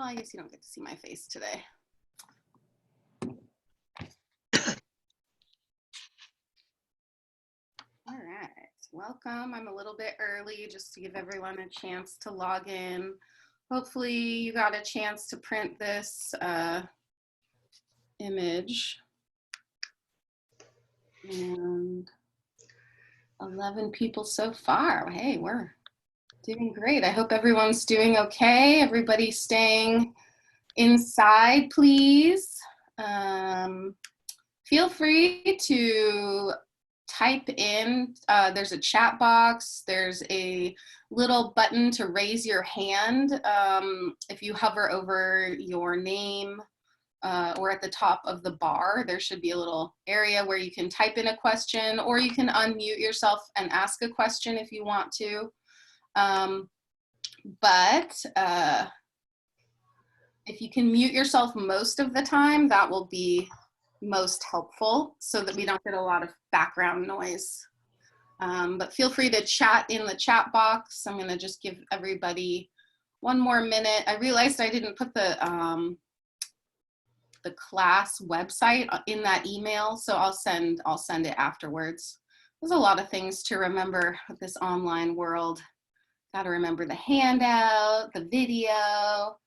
Well, I guess you don't get to see my face today. All right, welcome. I'm a little bit early just to give everyone a chance to log in. Hopefully you got a chance to print this image. And 11 people so far. Hey, we're doing great. I hope everyone's doing okay. Everybody staying inside, please. Feel free to type in, there's a chat box, there's a little button to raise your hand. If you hover over your name or at the top of the bar, there should be a little area where you can type in a question, or you can unmute yourself and ask a question if you want to. If you can mute yourself most of the time, that will be most helpful so that we don't get a lot of background noise. But feel free to chat in the chat box. I'm gonna just give everybody one more minute. I realized I didn't put the class website in that email, so I'll send it afterwards. There's a lot of things to remember with this online world. Gotta remember the handout, the video,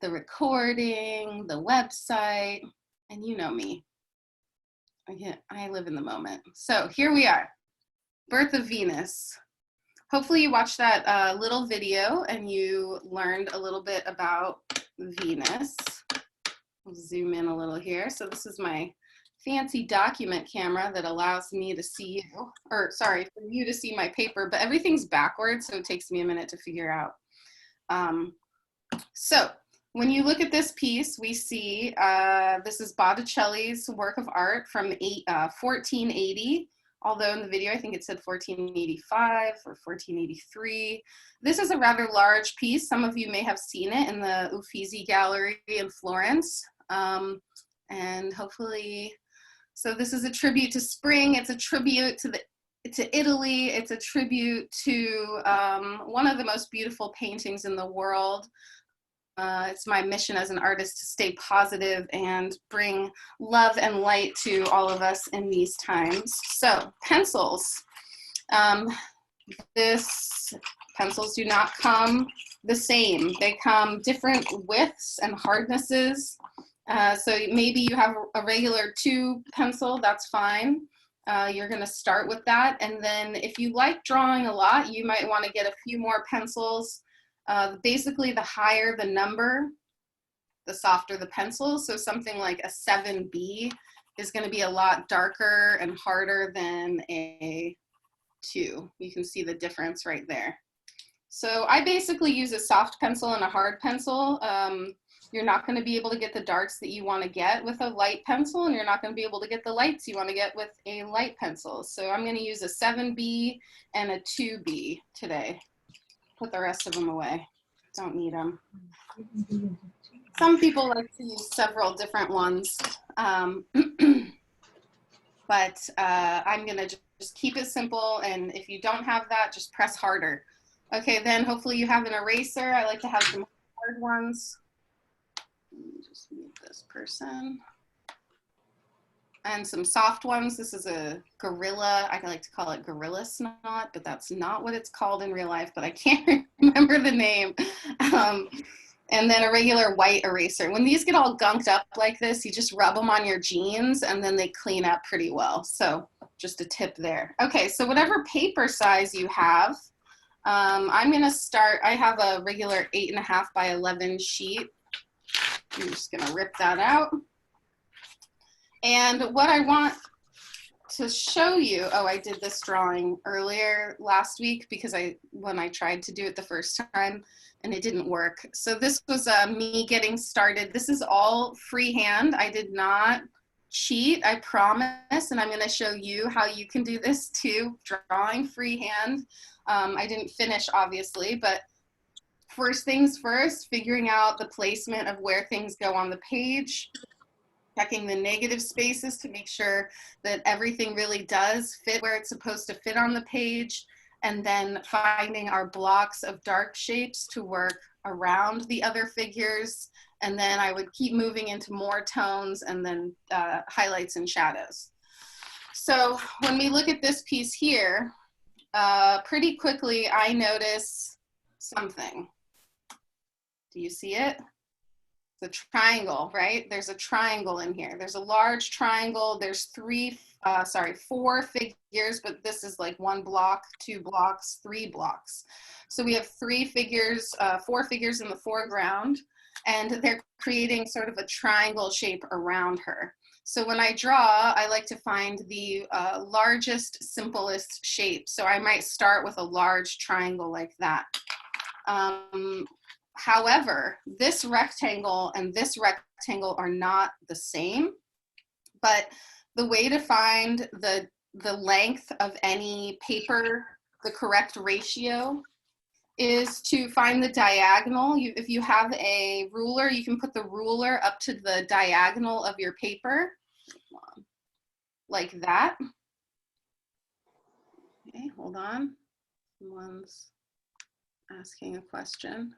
the recording, the website, and you know me. I live in the moment. So here we are, Brith of Venus. Hopefully you watched that little video and you learned a little bit about Venus. I'll zoom in a little here. So this is my fancy document camera that allows me to see you, or sorry, for you to see my paper, but everything's backwards, so it takes me a minute to figure out. So when you look at this piece, we see this is Botticelli's work of art from 1480, although in the video I think it said 1485 or 1483. This is a rather large piece. Some of you may have seen it in the Uffizi Gallery in Florence. And hopefully, so this is a tribute to spring. It's a tribute to Italy. It's a tribute to one of the most beautiful paintings in the world. It's my mission as an artist to stay positive and bring love and light to all of us in these times. So pencils. Pencils do not come the same. They come different widths and hardnesses. So maybe you have a regular 2 pencil, that's fine. You're gonna start with that. And then if you like drawing a lot, you might wanna get a few more pencils. Basically, the higher the number, the softer the pencil. So something like a 7B is going to be a lot darker and harder than a 2. You can see the difference right there. So I basically use a soft pencil and a hard pencil. You're not going to be able to get the darks that you want to get with a light pencil, and you're not going to be able to get the lights you want to get with a light pencil. So I'm going to use a 7B and a 2B today. Put the rest of them away. Don't need them. Some people like to use several different ones, but I'm gonna just keep it simple, and if you don't have that, just press harder. Okay, then hopefully you have an eraser. I like to have some hard ones. Let me just move this person. And some soft ones. This is a Gorilla. I like to call it Gorilla Snot, but that's not what it's called in real life, but I can't remember the name. And then a regular white eraser. When these get all gunked up like this, you just rub them on your jeans and then they clean up pretty well. So just a tip there. Okay, so whatever paper size you have, I'm gonna start, I have a regular 8.5 by 11 sheet. I'm just gonna rip that out. And what I want to show you, oh, I did this drawing earlier last week because when I tried to do it the first time and it didn't work. So this was me getting started. This is all freehand. I did not cheat, I promise. And I'm gonna show you how you can do this too, drawing freehand. I didn't finish obviously, but first things first, figuring out the placement of where things go on the page. Checking the negative spaces to make sure that everything really does fit where it's supposed to fit on the page, and then finding our blocks of dark shapes to work around the other figures, and then I would keep moving into more tones and then highlights and shadows. So when we look at this piece here, pretty quickly I notice something. Do you see it? The triangle, right? There's a triangle in here. There's a large triangle. There's four figures, but this is like 1 block, 2 blocks, 3 blocks. So we have 3 figures, 4 figures in the foreground, and they're creating sort of a triangle shape around her. So when I draw, I like to find the largest, simplest shape. So I might start with a large triangle like that. However, this rectangle and this rectangle are not the same, but the way to find the length of any paper, the correct ratio, is to find the diagonal. If you have a ruler, you can put the ruler up to the diagonal of your paper, like that. Okay, hold on. Someone's asking a question.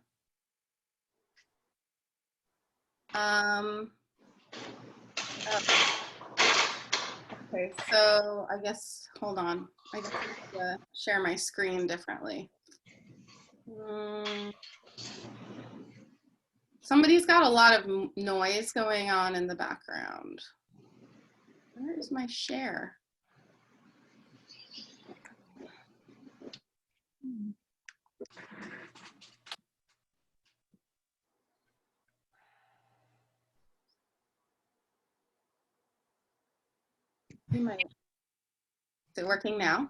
Okay, so I guess, hold on. I just have to share my screen differently. Somebody's got a lot of noise going on in the background. Where is my share? Is it working now?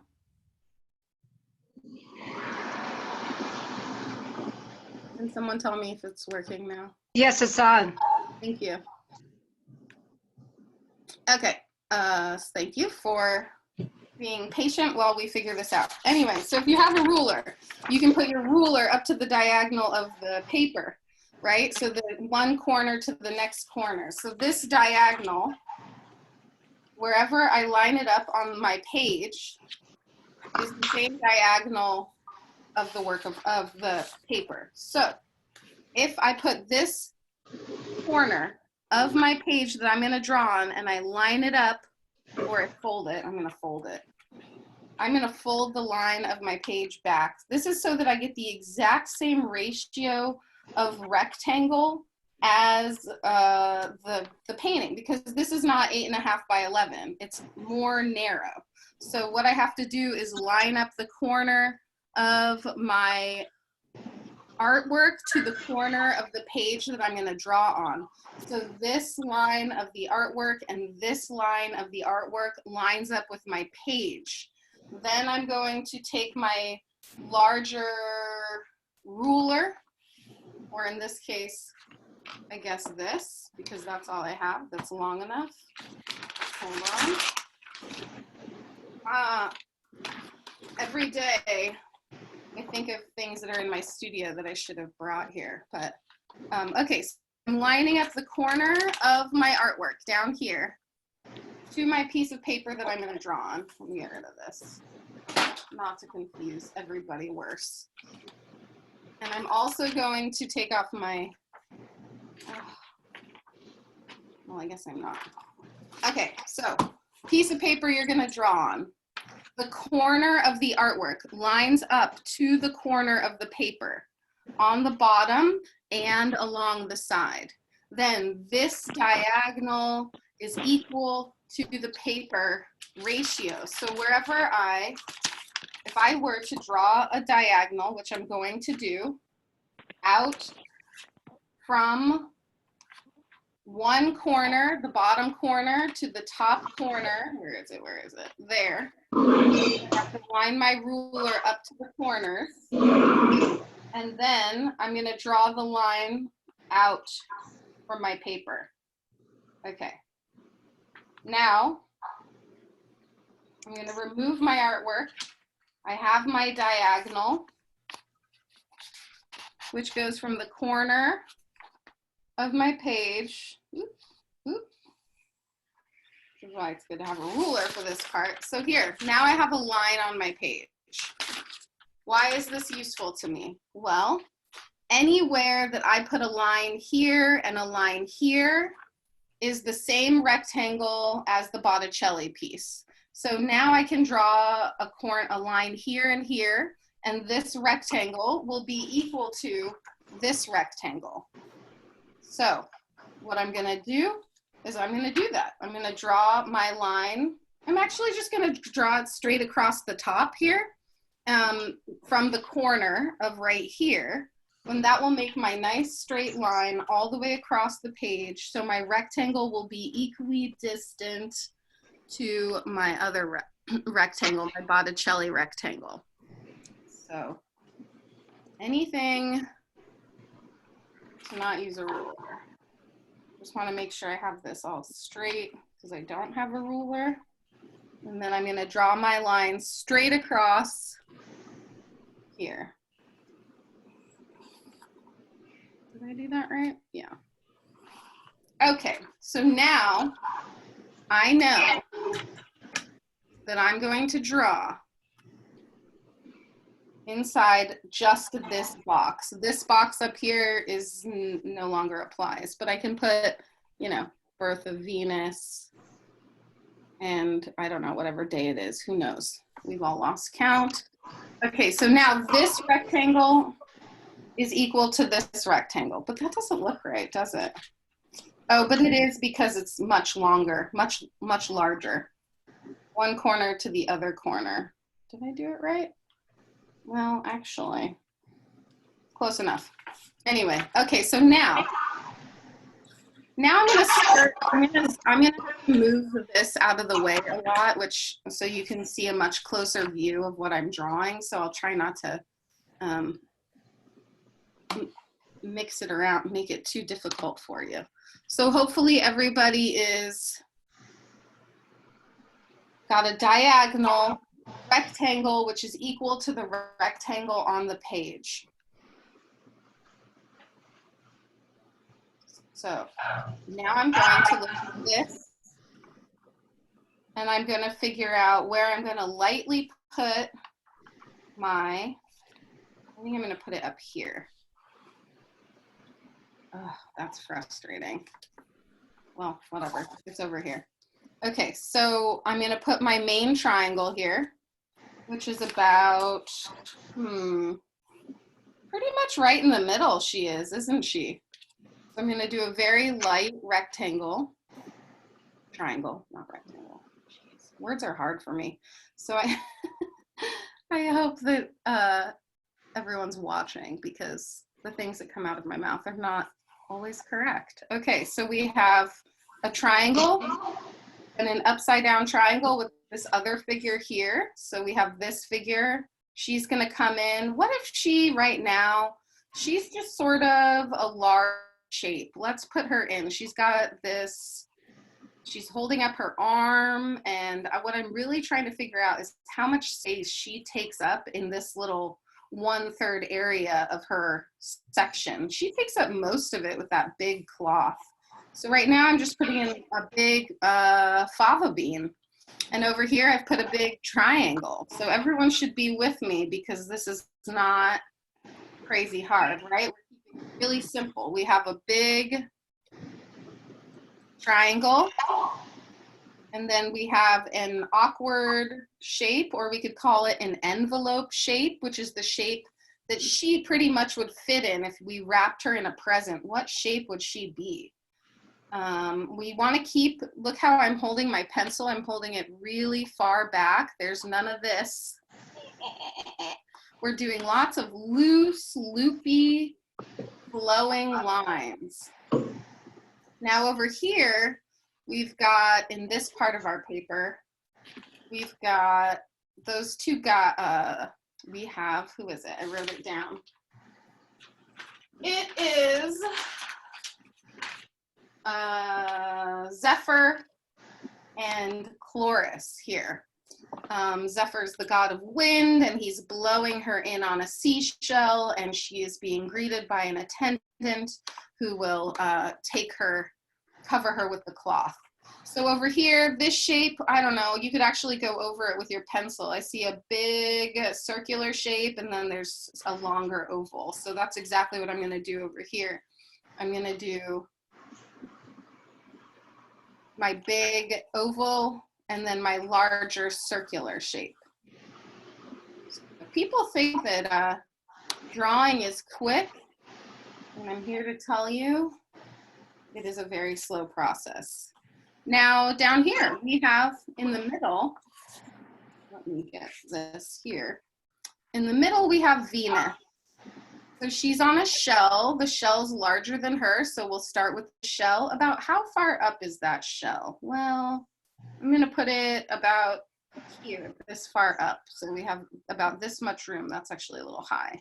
Can someone tell me if it's working now? Yes, it's on. Thank you. Okay, thank you for being patient while we figure this out. Anyway, so if you have a ruler, you can put your ruler up to the diagonal of the paper, right? So the one corner to the next corner. So this diagonal, wherever I line it up on my page, is the same diagonal of the work of the paper. So if I put this corner of my page that I'm going to draw on and I line it up, or I fold it, I'm going to fold it. I'm going to fold the line of my page back. This is so that I get the exact same ratio of rectangle as the painting, because this is not 8.5 by 11. It's more narrow. So what I have to do is line up the corner of my artwork to the corner of the page that I'm going to draw on. So this line of the artwork and this line of the artwork lines up with my page. Then I'm going to take my larger ruler, or in this case, I guess this, because that's all I have that's long enough. Hold on. Every day, I think of things that are in my studio that I should have brought here, but okay, so I'm lining up the corner of my artwork down here to my piece of paper that I'm going to draw on. Let me get rid of this, not to confuse everybody worse. And I'm also going to take off my, well, I guess I'm not. Okay, so piece of paper you're going to draw on. The corner of the artwork lines up to the corner of the paper on the bottom and along the side. Then this diagonal is equal to the paper ratio. So wherever if I were to draw a diagonal, which I'm going to do, out from one corner, the bottom corner, to the top corner, where is it, there. I have to line my ruler up to the corners, and then I'm going to draw the line out from my paper. Okay. Now, I'm going to remove my artwork. I have my diagonal, which goes from the corner of my page. Oops, oops. This is why it's good to have a ruler for this part. So here, now I have a line on my page. Why is this useful to me? Well, anywhere that I put a line here and a line here is the same rectangle as the Botticelli piece. So now I can draw a line here and here, and this rectangle will be equal to this rectangle. So what I'm gonna do is I'm gonna do that. I'm gonna draw my line. I'm actually just gonna draw it straight across the top here from the corner of right here. And that will make my nice straight line all the way across the page. So my rectangle will be equally distant to my other rectangle, my Botticelli rectangle. So anything to not use a ruler. Just want to make sure I have this all straight because I don't have a ruler. And then I'm going to draw my line straight across here. Did I do that right? Yeah. Okay, so now I know that I'm going to draw inside just this box. This box up here is no longer applies, but I can put, you know, Birth of Venus and I don't know, whatever day it is, who knows? We've all lost count. Okay, so now this rectangle is equal to this rectangle, but that doesn't look right, does it? Oh, but it is because it's much longer, much larger. One corner to the other corner. Did I do it right? Well, actually, close enough. Anyway, okay, so now I'm gonna start, I'm gonna move this out of the way a lot, which, so you can see a much closer view of what I'm drawing. So I'll try not to mix it around, make it too difficult for you. So hopefully everybody is got a diagonal rectangle, which is equal to the rectangle on the page. So now I'm going to look at this and I'm going to figure out where I'm going to lightly put my, I think I'm going to put it up here. Oh, that's frustrating. Well, whatever, it's over here. Okay, so I'm going to put my main triangle here, which is about, pretty much right in the middle she is, isn't she? So I'm going to do a very light rectangle, triangle, not rectangle. Jeez, words are hard for me. So I hope that everyone's watching because the things that come out of my mouth are not always correct. Okay, so we have a triangle and an upside down triangle with this other figure here. So we have this figure. She's going to come in. What if she right now, she's just sort of a large shape. Let's put her in. She's got this, she's holding up her arm, and what I'm really trying to figure out is how much space she takes up in this little 1/3 area of her section. She takes up most of it with that big cloth. So right now I'm just putting in a big fava bean, and over here I've put a big triangle. So everyone should be with me because this is not crazy hard, right? We're keeping it really simple. We have a big triangle, and then we have an awkward shape, or we could call it an envelope shape, which is the shape that she pretty much would fit in if we wrapped her in a present. What shape would she be? We want to keep, look how I'm holding my pencil. I'm holding it really far back. There's none of this. We're doing lots of loose, loopy, flowing lines. Now over here, we've got, in this part of our paper, we've got those two we have, who is it? I wrote it down. It is Zephyr and Chloris here. Zephyr's the god of wind, and he's blowing her in on a seashell, and she is being greeted by an attendant who will cover her with the cloth. So over here, this shape, I don't know, you could actually go over it with your pencil. I see a big circular shape and then there's a longer oval. So that's exactly what I'm gonna do over here. I'm gonna do my big oval and then my larger circular shape. So people think that drawing is quick, and I'm here to tell you it is a very slow process. Now down here, we have in the middle, let me get this here. In the middle, we have Venus. So she's on a shell. The shell's larger than her, so we'll start with the shell. About how far up is that shell? Well, I'm gonna put it about here, this far up. So we have about this much room. That's actually a little high.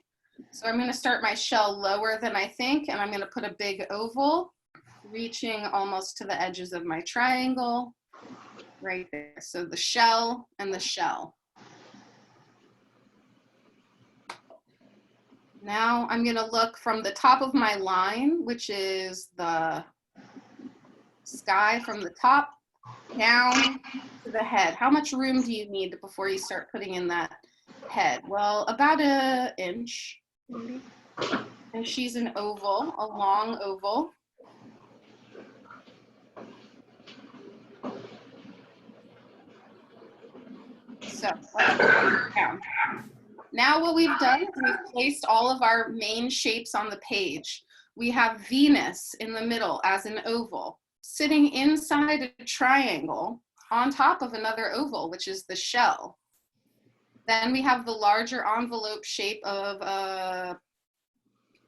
So I'm gonna start my shell lower than I think, and I'm gonna put a big oval reaching almost to the edges of my triangle right there. So the shell and the shell. Now I'm gonna look from the top of my line, which is the sky from the top down to the head. How much room do you need before you start putting in that head? Well, about an inch, maybe. And she's an oval, a long oval. So let's put it down. Now what we've done is we've placed all of our main shapes on the page. We have Venus in the middle as an oval, sitting inside a triangle on top of another oval, which is the shell. Then we have the larger envelope shape of a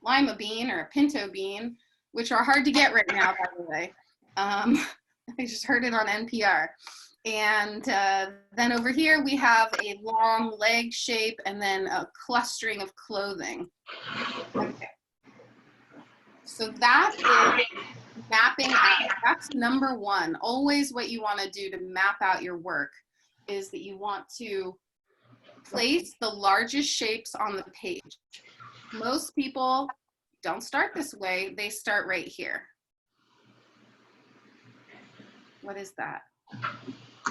lima bean or a pinto bean, which are hard to get right now, by the way. I just heard it on NPR. And then over here, we have a long leg shape and then a clustering of clothing. Okay. So that is mapping out. That's number one. Always what you want to do to map out your work is that you want to place the largest shapes on the page. Most people don't start this way. They start right here. What is that?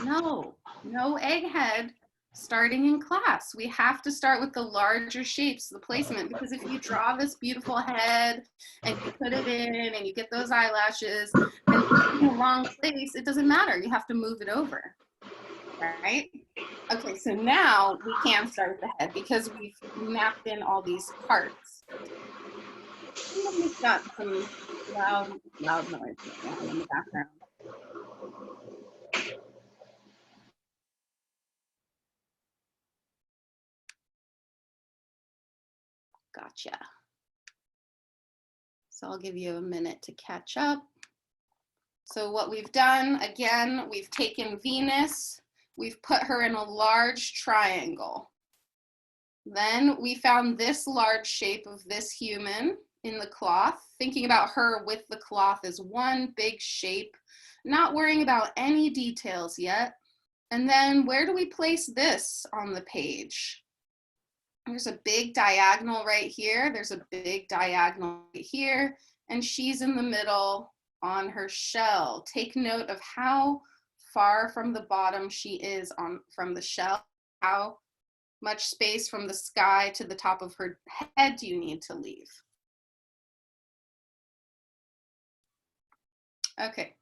No egghead starting in class. We have to start with the larger shapes, the placement, because if you draw this beautiful head and you put it in and you get those eyelashes and it's in the wrong place, it doesn't matter. You have to move it over, right? Okay, so now we can start with the head because we've mapped in all these parts. We've got some loud noise in the background. Gotcha. So I'll give you a minute to catch up. So what we've done, again, we've taken Venus, we've put her in a large triangle. Then we found this large shape of this human in the cloth, thinking about her with the cloth as one big shape, not worrying about any details yet. And then where do we place this on the page? There's a big diagonal right here. There's a big diagonal right here. And she's in the middle on her shell. Take note of how far from the bottom she is from the shell. How much space from the sky to the top of her head do you need to leave? Okay.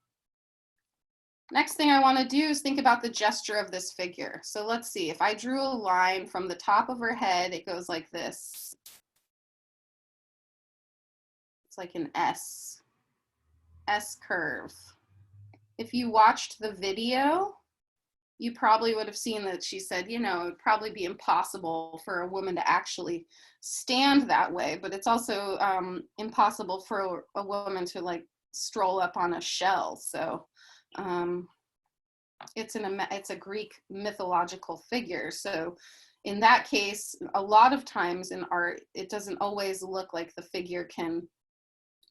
Next thing I want to do is think about the gesture of this figure. So let's see, if I drew a line from the top of her head, it goes like this. It's like an S curve. If you watched the video, you probably would have seen that she said, you know, it would probably be impossible for a woman to actually stand that way, but it's also impossible for a woman to like stroll up on a shell. So it's a Greek mythological figure. So in that case, a lot of times in art, it doesn't always look like the figure can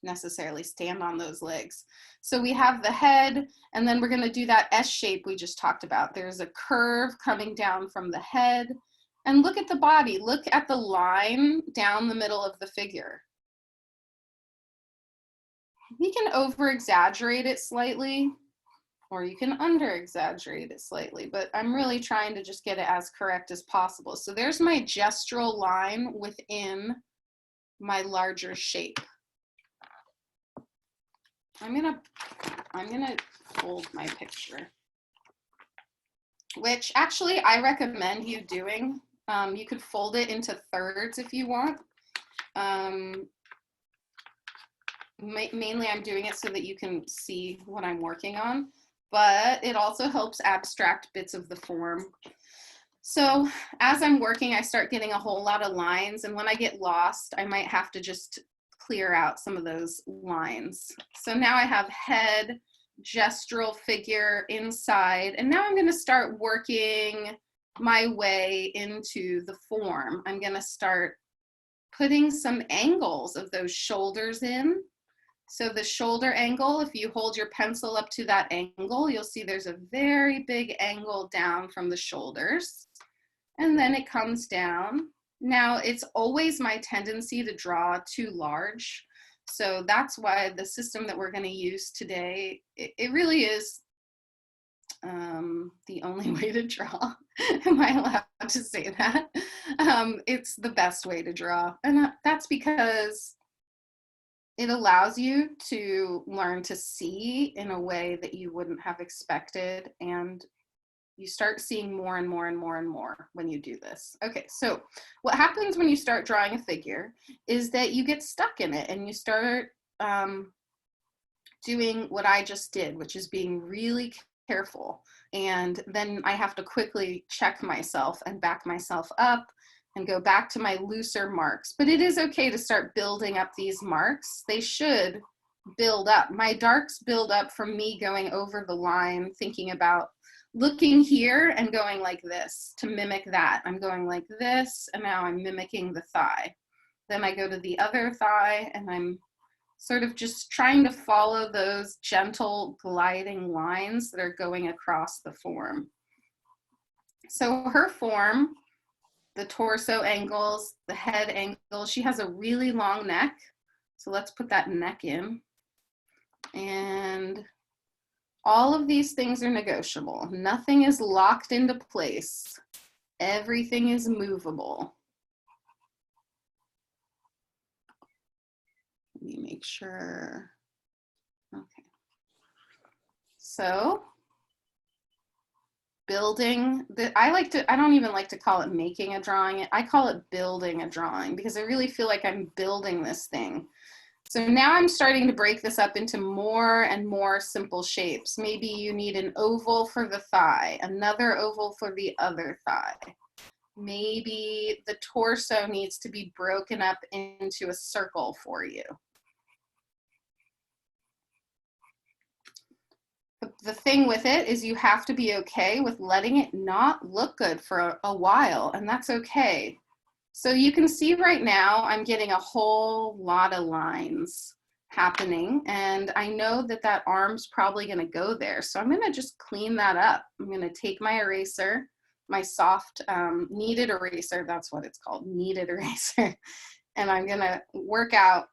necessarily stand on those legs. So we have the head, and then we're going to do that S shape we just talked about. There's a curve coming down from the head, and look at the body. Look at the line down the middle of the figure. We can over exaggerate it slightly, or you can under exaggerate it slightly, but I'm really trying to just get it as correct as possible. So there's my gestural line within my larger shape. I'm gonna fold my picture, which actually I recommend you doing. You could fold it into thirds if you want. Mainly I'm doing it so that you can see what I'm working on, but it also helps abstract bits of the form. So as I'm working, I start getting a whole lot of lines, and when I get lost, I might have to just clear out some of those lines. So now I have head, gestural figure inside, and now I'm going to start working my way into the form. I'm going to start putting some angles of those shoulders in. So the shoulder angle, if you hold your pencil up to that angle, you'll see there's a very big angle down from the shoulders, and then it comes down. Now, it's always my tendency to draw too large. So that's why the system that we're going to use today, it really is the only way to draw. Am I allowed to say that? It's the best way to draw. And that's because it allows you to learn to see in a way that you wouldn't have expected, and you start seeing more and more and more and more when you do this. Okay, so what happens when you start drawing a figure is that you get stuck in it and you start doing what I just did, which is being really careful. And then I have to quickly check myself and back myself up and go back to my looser marks. But it is okay to start building up these marks. They should build up. My darks build up from me going over the line, thinking about looking here and going like this to mimic that. I'm going like this, and now I'm mimicking the thigh. Then I go to the other thigh, and I'm sort of just trying to follow those gentle gliding lines that are going across the form. So her form, the torso angles, the head angles, she has a really long neck. So let's put that neck in. And all of these things are negotiable. Nothing is locked into place. Everything is movable. Let me make sure. Okay. So building, I don't even like to call it making a drawing. I call it building a drawing because I really feel like I'm building this thing. So now I'm starting to break this up into more and more simple shapes. Maybe you need an oval for the thigh, another oval for the other thigh. Maybe the torso needs to be broken up into a circle for you. The thing with it is you have to be okay with letting it not look good for a while, and that's okay. So you can see right now I'm getting a whole lot of lines happening, and I know that that arm's probably going to go there. So I'm going to just clean that up. I'm going to take my eraser, my soft kneaded eraser, that's what it's called, kneaded eraser, and I'm going to work out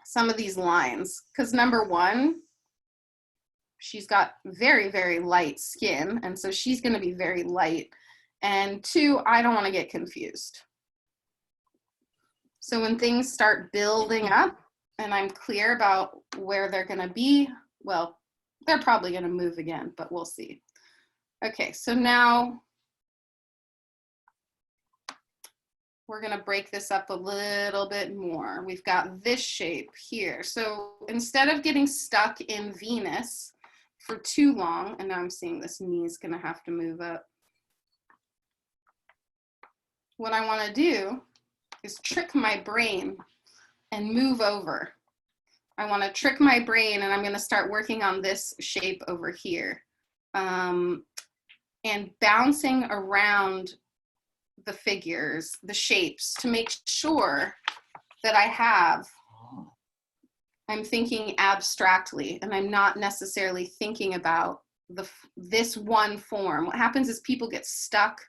some of these lines because number one, she's got very, very light skin, and so she's going to be very light. And two, I don't want to get confused. So when things start building up and I'm clear about where they're going to be, well, they're probably going to move again, but we'll see. Okay, so now we're going to break this up a little bit more. We've got this shape here. So instead of getting stuck in Venus for too long, and now I'm seeing this knee is going to have to move up. What I want to do is trick my brain and move over. I want to trick my brain, and I'm going to start working on this shape over here and bouncing around the figures, the shapes, to make sure that I'm thinking abstractly, and I'm not necessarily thinking about this one form. What happens is people get stuck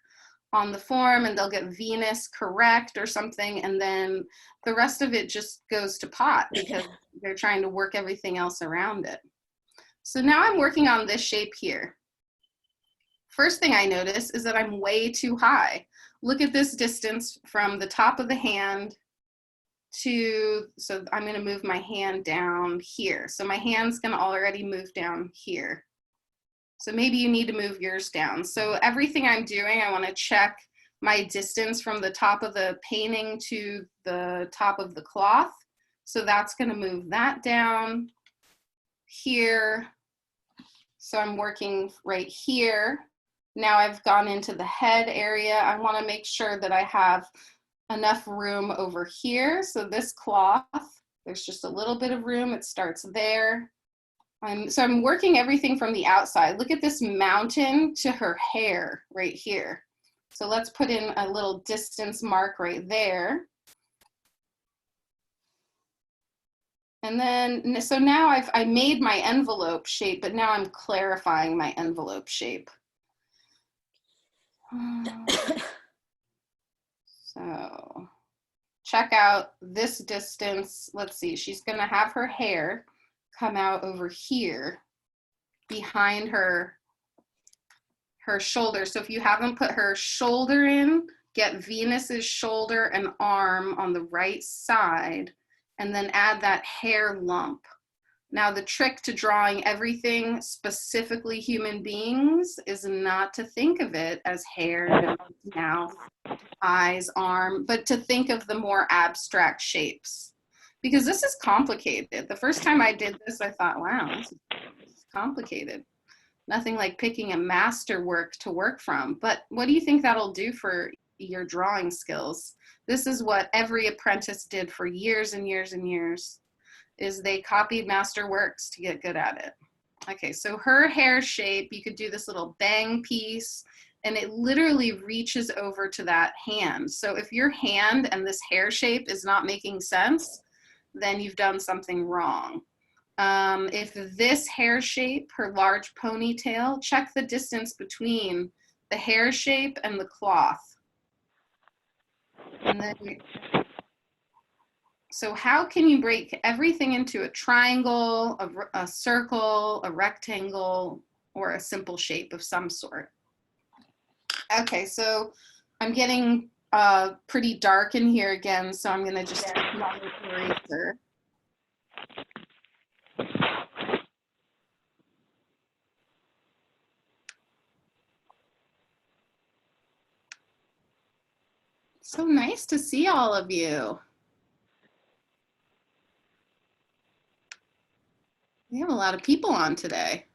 on the form and they'll get Venus correct or something, and then the rest of it just goes to pot because they're trying to work everything else around it. So now I'm working on this shape here. First thing I notice is that I'm way too high. Look at this distance from the top of the hand to, so I'm gonna move my hand down here. So my hand's gonna already move down here. So maybe you need to move yours down. So everything I'm doing, I wanna check my distance from the top of the painting to the top of the cloth. So that's gonna move that down here. So I'm working right here. Now I've gone into the head area. I wanna make sure that I have enough room over here. So this cloth, there's just a little bit of room. It starts there. So I'm working everything from the outside. Look at this mountain to her hair right here. So let's put in a little distance mark right there. And then, so now I made my envelope shape, but now I'm clarifying my envelope shape. So check out this distance. Let's see, she's gonna have her hair come out over here behind her shoulder. So if you haven't put her shoulder in, get Venus's shoulder and arm on the right side, and then add that hair lump. Now the trick to drawing everything specifically human beings is not to think of it as hair, mouth, eyes, arm, but to think of the more abstract shapes. Because this is complicated. The first time I did this, I thought, wow, this is complicated. Nothing like picking a masterwork to work from. But what do you think that'll do for your drawing skills? This is what every apprentice did for years and years and years, is they copied masterworks to get good at it. Okay, so her hair shape, you could do this little bang piece, and it literally reaches over to that hand. So if your hand and this hair shape is not making sense, then you've done something wrong. If this hair shape, her large ponytail, check the distance between the hair shape and the cloth. And then, so how can you break everything into a triangle, a circle, a rectangle, or a simple shape of some sort? Okay, so I'm getting pretty dark in here again, so I'm gonna just take my eraser. So nice to see all of you. We have a lot of people on today.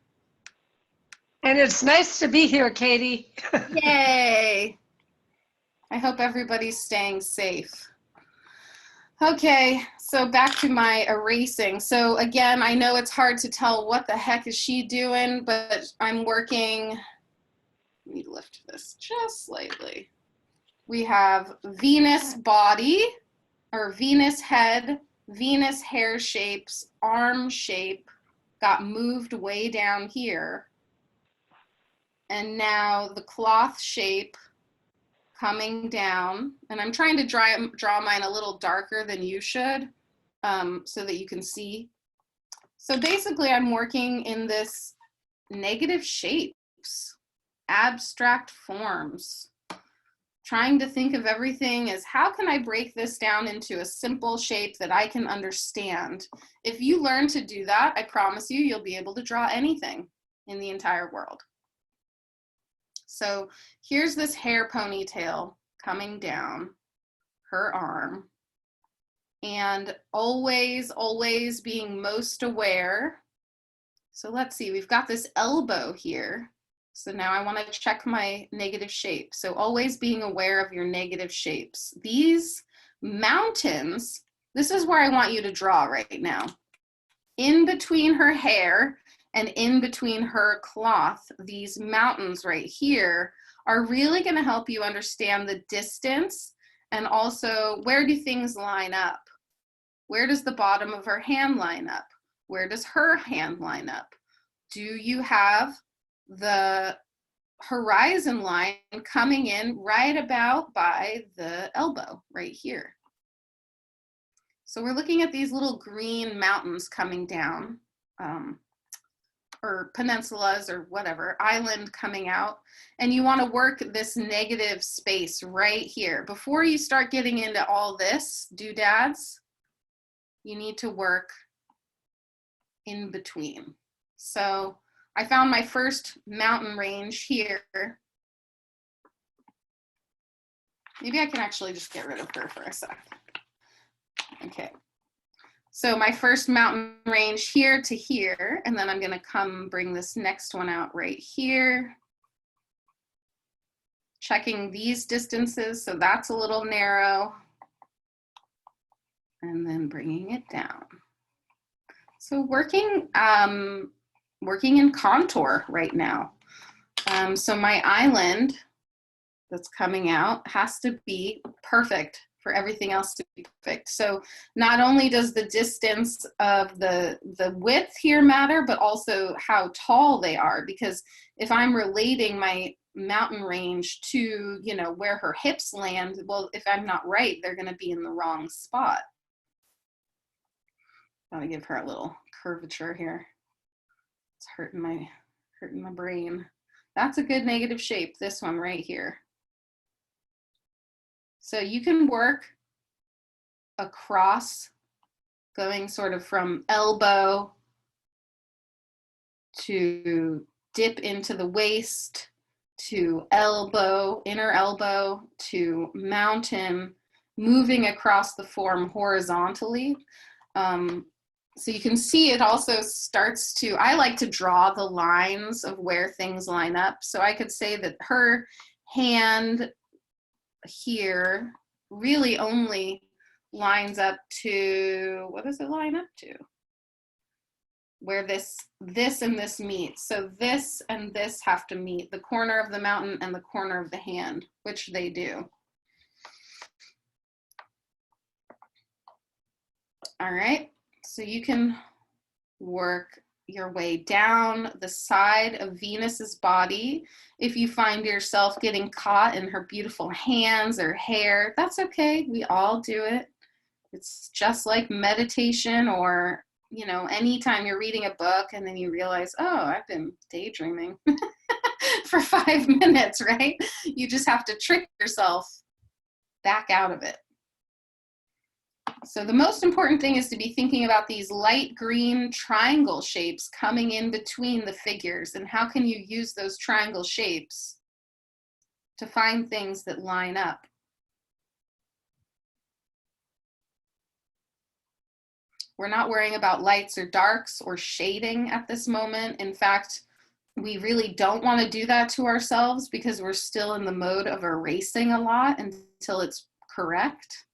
And it's nice to be here, Katie. Yay! I hope everybody's staying safe. Okay, so back to my erasing. So again, I know it's hard to tell what the heck is she doing, but I'm working, let me lift this just slightly. We have Venus body, or Venus head, Venus hair shapes, arm shape got moved way down here. And now the cloth shape coming down, and I'm trying to draw mine a little darker than you should, so that you can see. So basically I'm working in this negative shapes, abstract forms, trying to think of everything as how can I break this down into a simple shape that I can understand. If you learn to do that, I promise you, you'll be able to draw anything in the entire world. So here's this hair ponytail coming down her arm, and always, always being most aware. So let's see, we've got this elbow here. So now I want to check my negative shape. So always being aware of your negative shapes. These mountains, this is where I want you to draw right now. In between her hair and in between her cloth, these mountains right here are really going to help you understand the distance, and also where do things line up? Where does the bottom of her hand line up? Where does her hand line up? Do you have the horizon line coming in right about by the elbow right here? So we're looking at these little green mountains coming down, or peninsulas or whatever, island coming out. And you want to work this negative space right here. Before you start getting into all this doodads, you need to work in between. So I found my first mountain range here. Maybe I can actually just get rid of her for a sec. Okay. So my first mountain range here to here, and then I'm gonna come bring this next one out right here. Checking these distances, so that's a little narrow. And then bringing it down. So working in contour right now. So my island that's coming out has to be perfect for everything else to be perfect. So not only does the distance of the width here matter, but also how tall they are, because if I'm relating my mountain range to, you know, where her hips land, well, if I'm not right, they're going to be in the wrong spot. Gotta give her a little curvature here. It's hurting my brain. That's a good negative shape, this one right here. So you can work across, going sort of from elbow to dip into the waist, to elbow, inner elbow, to mountain, moving across the form horizontally. So you can see it also starts to, I like to draw the lines of where things line up. So I could say that her hand here really only lines up to, what does it line up to? Where this and this meet. So this and this have to meet, the corner of the mountain and the corner of the hand, which they do. All right, so you can work your way down the side of Venus's body. If you find yourself getting caught in her beautiful hands or hair, that's okay. We all do it. It's just like meditation, or, you know, anytime you're reading a book and then you realize, oh, I've been daydreaming for 5 minutes, right? You just have to trick yourself back out of it. So the most important thing is to be thinking about these light green triangle shapes coming in between the figures, and how can you use those triangle shapes to find things that line up. We're not worrying about lights or darks or shading at this moment. In fact, we really don't want to do that to ourselves, because we're still in the mode of erasing a lot until it's correct.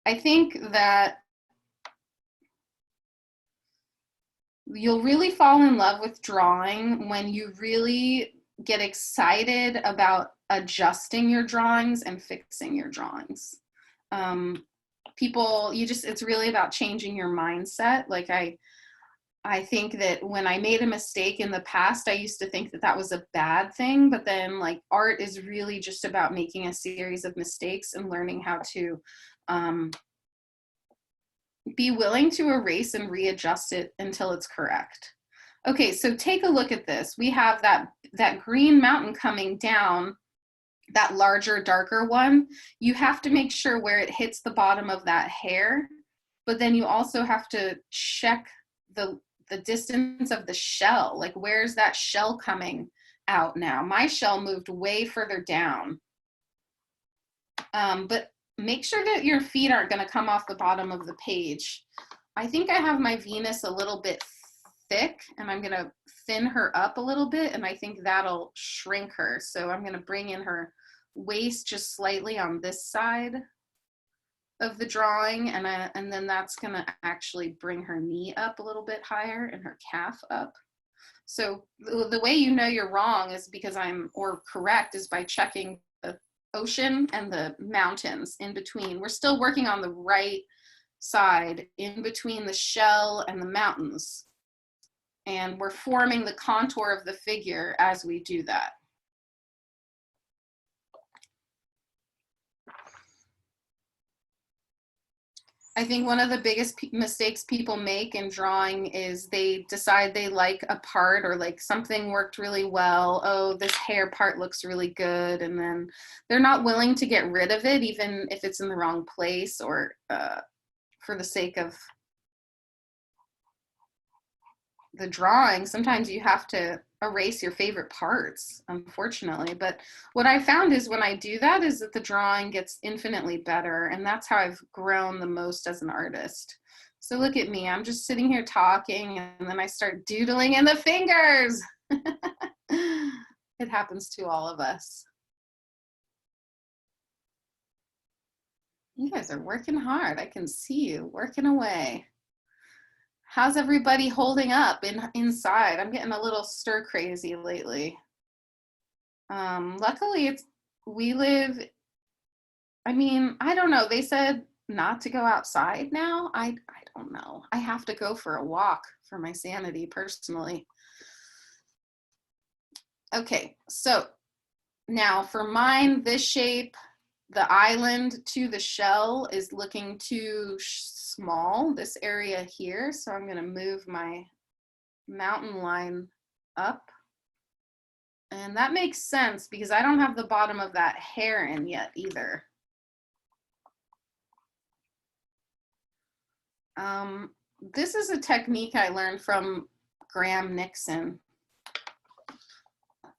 I think that you'll really fall in love with drawing when you really get excited about adjusting your drawings and fixing your drawings. It's really about changing your mindset. Like I think that when I made a mistake in the past, I used to think that that was a bad thing, but then like art is really just about making a series of mistakes and learning how to be willing to erase and readjust it until it's correct. Okay, so take a look at this. We have that green mountain coming down, that larger, darker one. You have to make sure where it hits the bottom of that hair, but then you also have to check the distance of the shell. Like, where's that shell coming out now? My shell moved way further down. But make sure that your feet aren't going to come off the bottom of the page. I think I have my Venus a little bit thick, and I'm going to thin her up a little bit, and I think that'll shrink her. So I'm going to bring in her waist just slightly on this side of the drawing, and then that's going to actually bring her knee up a little bit higher and her calf up. So the way you know you're wrong is because or correct is by checking the ocean and the mountains in between. We're still working on the right side in between the shell and the mountains, and we're forming the contour of the figure as we do that. I think one of the biggest mistakes people make in drawing is they decide they like a part, or like something worked really well. Oh, this hair part looks really good. And then they're not willing to get rid of it, even if it's in the wrong place, or for the sake of the drawing. Sometimes you have to erase your favorite parts, unfortunately. But what I found is when I do that is that the drawing gets infinitely better, and that's how I've grown the most as an artist. So look at me, I'm just sitting here talking, and then I start doodling in the fingers. It happens to all of us. You guys are working hard. I can see you working away. How's everybody holding up inside? I'm getting a little stir crazy lately. Luckily, we live, I mean, I don't know. They said not to go outside now. I don't know. I have to go for a walk for my sanity personally. Okay, so now for mine, this shape, the island to the shell is looking too small, this area here. So I'm going to move my mountain line up. And that makes sense because I don't have the bottom of that hair in yet either. This is a technique I learned from Graham Nixon.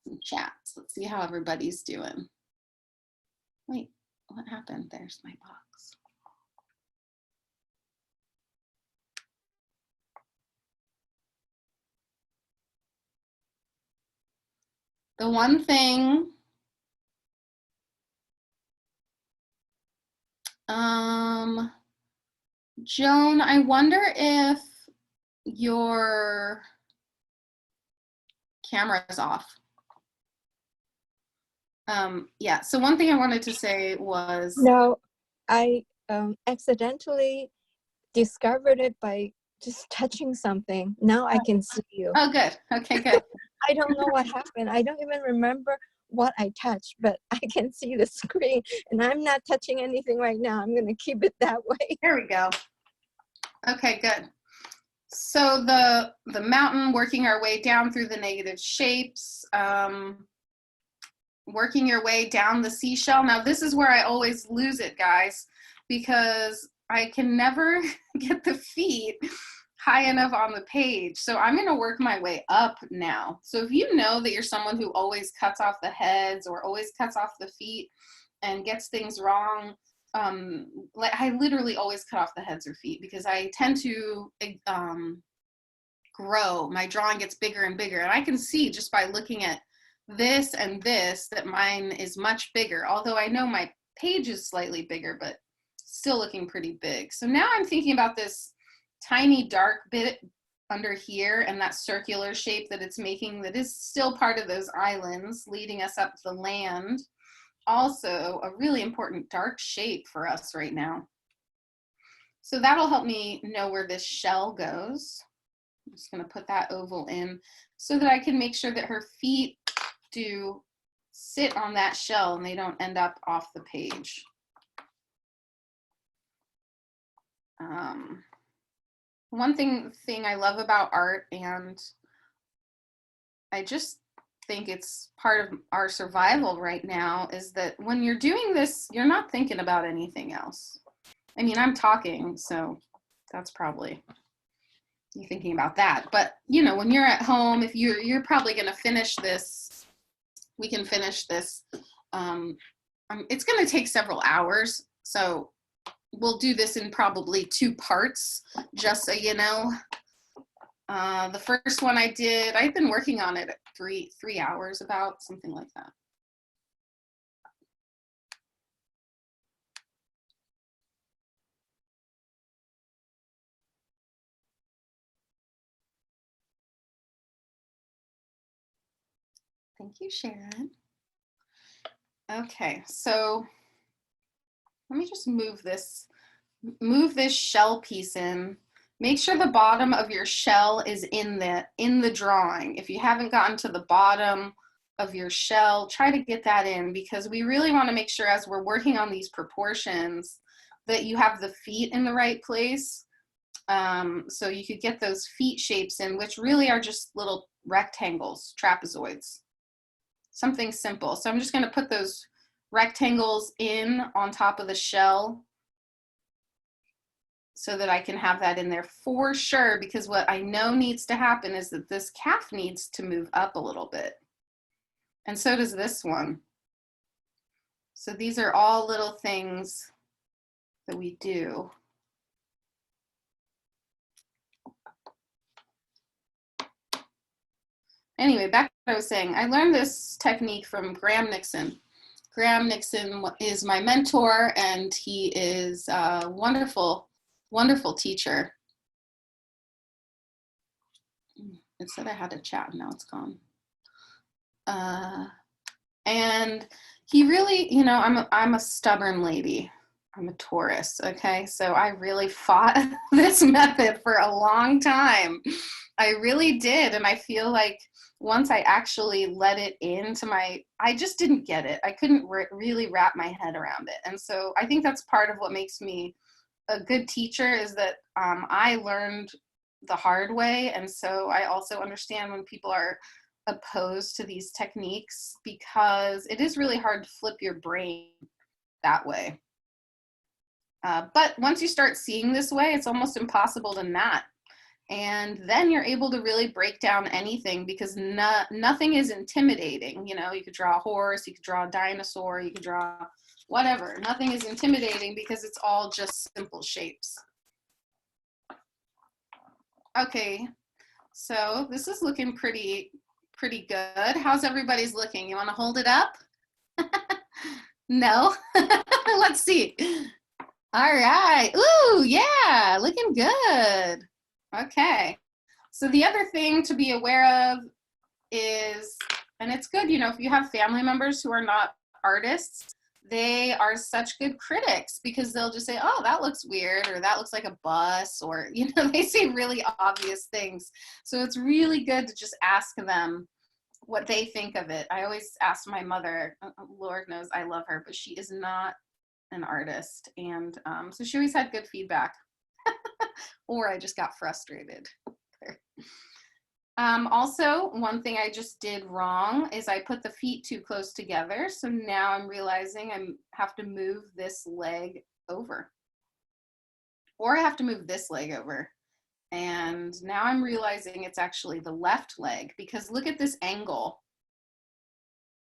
Some chats. Let's see how everybody's doing. Wait, what happened? There's my box. The one thing, Joan, I wonder if your camera is off. Yeah, so one thing I wanted to say was... No, I accidentally discovered it by just touching something. Now I can see you. Oh, good. Okay, good. I don't know what happened. I don't even remember what I touched, but I can see the screen, and I'm not touching anything right now. I'm going to keep it that way. There we go. Okay, good. So the mountain, working our way down through the negative shapes, working your way down the seashell. Now this is where I always lose it, guys, because I can never get the feet high enough on the page. So I'm going to work my way up now. So if you know that you're someone who always cuts off the heads or always cuts off the feet and gets things wrong, like I literally always cut off the heads or feet because I tend to grow. My drawing gets bigger and bigger, and I can see just by looking at this and this that mine is much bigger, although I know my page is slightly bigger, but still looking pretty big. So now I'm thinking about this tiny dark bit under here and that circular shape that it's making that is still part of those islands leading us up to the land. Also a really important dark shape for us right now. So that'll help me know where this shell goes. I'm just going to put that oval in so that I can make sure that her feet do sit on that shell and they don't end up off the page. One thing I love about art, and I just think it's part of our survival right now, is that when you're doing this, you're not thinking about anything else. I mean, I'm talking, so that's probably you thinking about that. But you know, when you're at home, if you're probably going to finish this, we can finish this. It's going to take several hours, so we'll do this in probably 2 parts, just so you know. The first one I've been working on it at 3 hours, about something like that. Thank you, Sharon. Okay, so let me just move this shell piece in. Make sure the bottom of your shell is in the drawing. If you haven't gotten to the bottom of your shell, try to get that in, because we really want to make sure as we're working on these proportions that you have the feet in the right place. So you could get those feet shapes in, which really are just little rectangles, trapezoids, something simple. So I'm just going to put those rectangles in on top of the shell so that I can have that in there for sure, because what I know needs to happen is that this calf needs to move up a little bit. And so does this one. So these are all little things that we do. Anyway, back to what I was saying. I learned this technique from Graham Nixon. Graham Nixon is my mentor, and he is a wonderful, wonderful teacher. It said I had a chat, now it's gone. And he really, you know, I'm a stubborn lady. I'm a Taurus, okay? So I really fought this method for a long time. I really did, and I feel like once I actually let it into I just didn't get it. I couldn't really wrap my head around it. And so I think that's part of what makes me a good teacher, is that I learned the hard way. And so I also understand when people are opposed to these techniques, because it is really hard to flip your brain that way. But once you start seeing this way, it's almost impossible to not. And then you're able to really break down anything, because nothing is intimidating. You know, you could draw a horse, you could draw a dinosaur, you could draw whatever. Nothing is intimidating because it's all just simple shapes. Okay, so this is looking pretty good. How's everybody's looking? You want to hold it up? No? Let's see. All right. Ooh, yeah, looking good. Okay. So the other thing to be aware of is, and it's good, you know, if you have family members who are not artists, they are such good critics, because they'll just say, oh, that looks weird, or that looks like a bus, or, you know, they say really obvious things. So it's really good to just ask them what they think of it. I always ask my mother, Lord knows I love her, but she is not an artist. And so she always had good feedback. Or I just got frustrated. Also, one thing I just did wrong is I put the feet too close together. So now I'm realizing I have to move this leg over. Or I have to move this leg over. And now I'm realizing it's actually the left leg, because look at this angle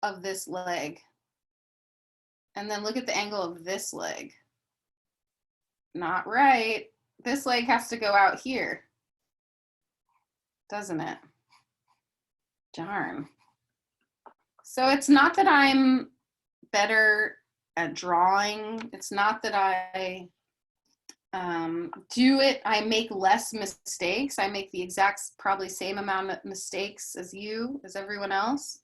of this leg. And then look at the angle of this leg. Not right. This leg has to go out here, doesn't it? Darn. So it's not that I'm better at drawing. It's not that I do it. I make less mistakes. I make the exact, probably same amount of mistakes as everyone else.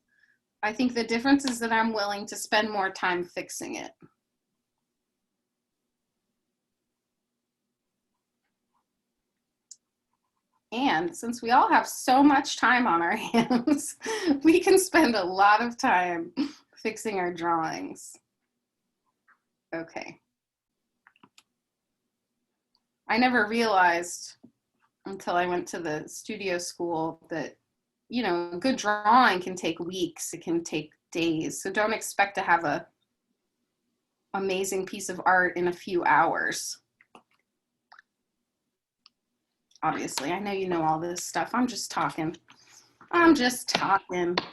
I think the difference is that I'm willing to spend more time fixing it. And since we all have so much time on our hands, we can spend a lot of time fixing our drawings. Okay. I never realized until I went to the studio school that, you know, good drawing can take weeks, it can take days. So don't expect to have an amazing piece of art in a few hours. Obviously, I know you know all this stuff. I'm just talking.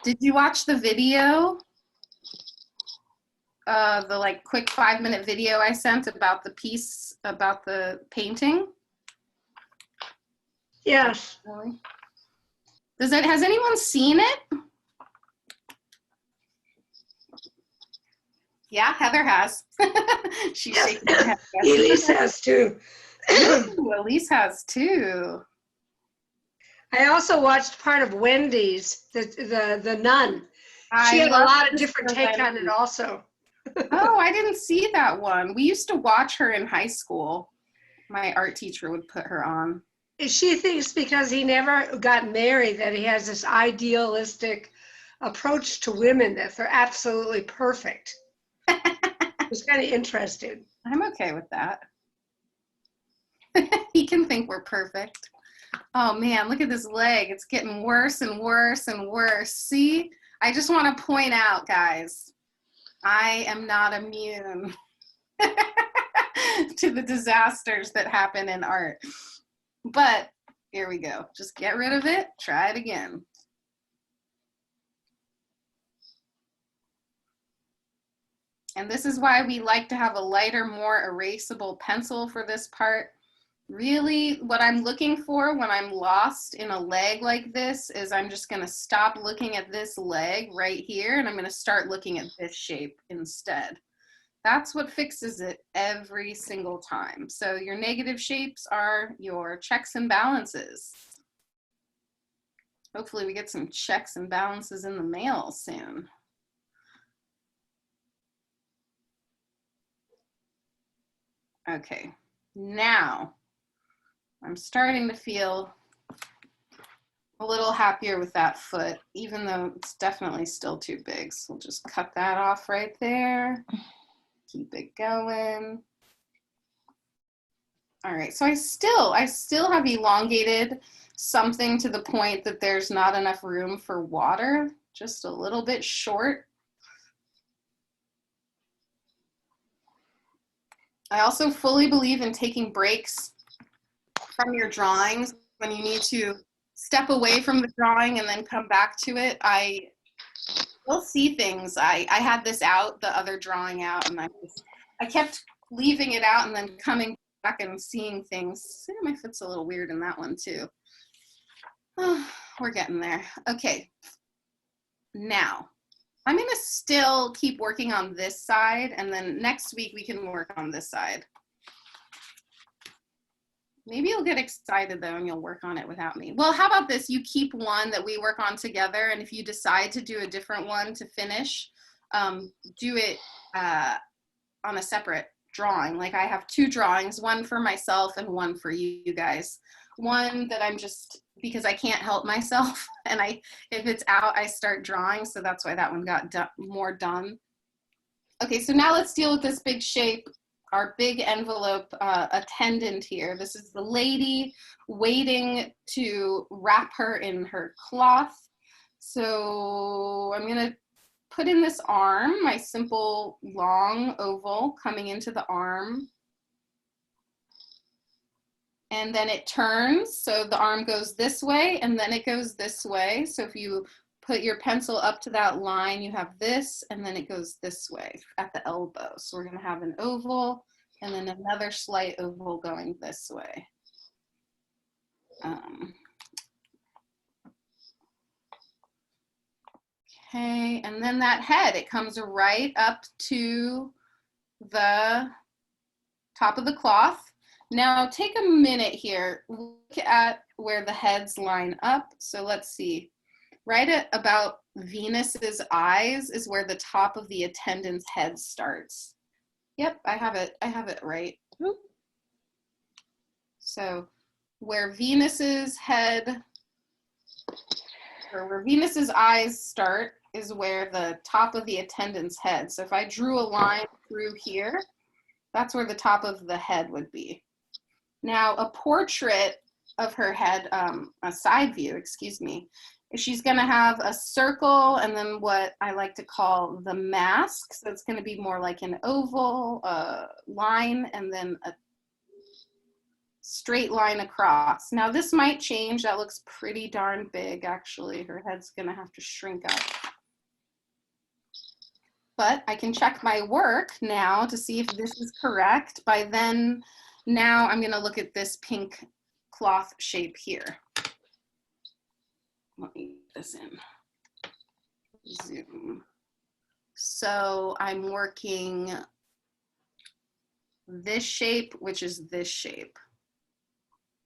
Did you watch the video? The like quick 5-minute video I sent about the piece, about the painting? Yes. Really? Has anyone seen it? Yeah, Heather has. She's shaking her head. Elise has too. Ooh, Elise has too. I also watched part of Wendy's, the nun. She had a love lot of different take on it also. Oh, I didn't see that one. We used to watch her in high school. My art teacher would put her on. She thinks because he never got married that he has this idealistic approach to women, that they're absolutely perfect. was kind of interesting. I'm okay with that. He can think we're perfect. Oh man, look at this leg. It's getting worse and worse and worse. See, I just want to point out, guys, I am not immune to the disasters that happen in art. But here we go. Just get rid of it. Try it again. And this is why we like to have a lighter, more erasable pencil for this part. Really, what I'm looking for when I'm lost in a leg like this is I'm just going to stop looking at this leg right here, and I'm going to start looking at this shape instead. That's what fixes it every single time. So your negative shapes are your checks and balances. Hopefully we get some checks and balances in the mail soon. Okay, now I'm starting to feel a little happier with that foot, even though it's definitely still too big. So we'll just cut that off right there. Keep it going. All right, so I still have elongated something to the point that there's not enough room for water, just a little bit short. I also fully believe in taking breaks from your drawings when you need to step away from the drawing and then come back to it. I will see things. I had this out, the other drawing out, and I kept leaving it out and then coming back and seeing things. My foot's a little weird in that one too. Oh, we're getting there. Okay, now I'm gonna still keep working on this side, and then next week we can work on this side. Maybe you'll get excited though and you'll work on it without me. Well, how about this? You keep one that we work on together, and if you decide to do a different one to finish, do it on a separate drawing. Like I have two drawings, one for myself and one for you guys. One that I'm just, because I can't help myself, and if it's out, I start drawing, so that's why that one got more done. Okay, so now let's deal with this big shape, our big envelope attendant here. This is the lady waiting to wrap her in her cloth. So I'm gonna put in this arm, my simple long oval coming into the arm. And then it turns, so the arm goes this way and then it goes this way. So if you put your pencil up to that line, you have this, and then it goes this way at the elbow. So we're gonna have an oval and then another slight oval going this way. Okay, and then that head, it comes right up to the top of the cloth. Now take a minute here, look at where the heads line up. So let's see, right at about Venus's eyes is where the top of the attendant's head starts. Yep, I have it right. So where Venus's head, or where Venus's eyes start is where the top of the attendant's head. So if I drew a line through here, that's where the top of the head would be. Now, a portrait of her head, a side view, excuse me, she's gonna have a circle and then what I like to call the mask. So it's gonna be more like an oval line and then a straight line across. Now this might change, that looks pretty darn big actually. Her head's gonna have to shrink up. But I can check my work now to see if this is correct. By then, now I'm gonna look at this pink cloth shape here. Let me get this in. Zoom. So I'm working this shape, which is this shape.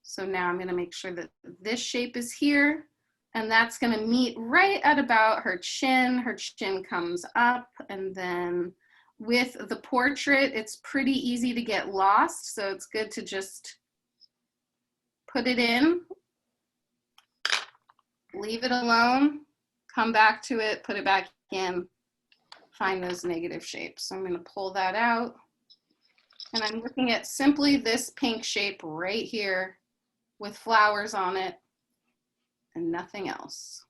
So now I'm gonna make sure that this shape is here, and that's gonna meet right at about her chin. Her chin comes up, and then with the portrait, it's pretty easy to get lost, so it's good to just put it in, leave it alone, come back to it, put it back in, find those negative shapes. So I'm going to pull that out. And I'm looking at simply this pink shape right here with flowers on it and nothing else.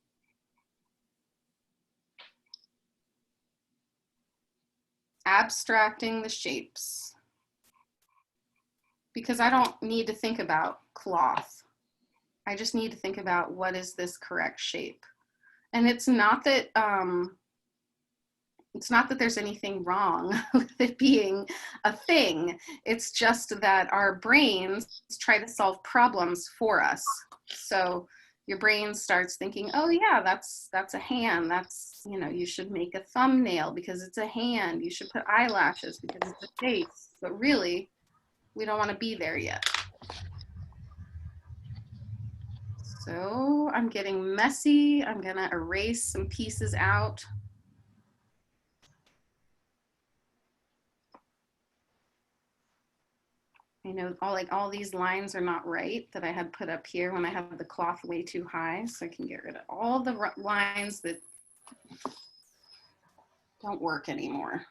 Abstracting the shapes, because I don't need to think about cloth. I just need to think about what is this correct shape. And it's not that there's anything wrong with it being a thing. It's just that our brains try to solve problems for us. So your brain starts thinking, oh yeah, that's a hand. That's, you know, you should make a thumbnail because it's a hand. You should put eyelashes because it's a face. But really, we don't want to be there yet. So I'm getting messy. I'm gonna erase some pieces out. I know all these lines are not right that I had put up here when I have the cloth way too high, so I can get rid of all the lines that don't work anymore.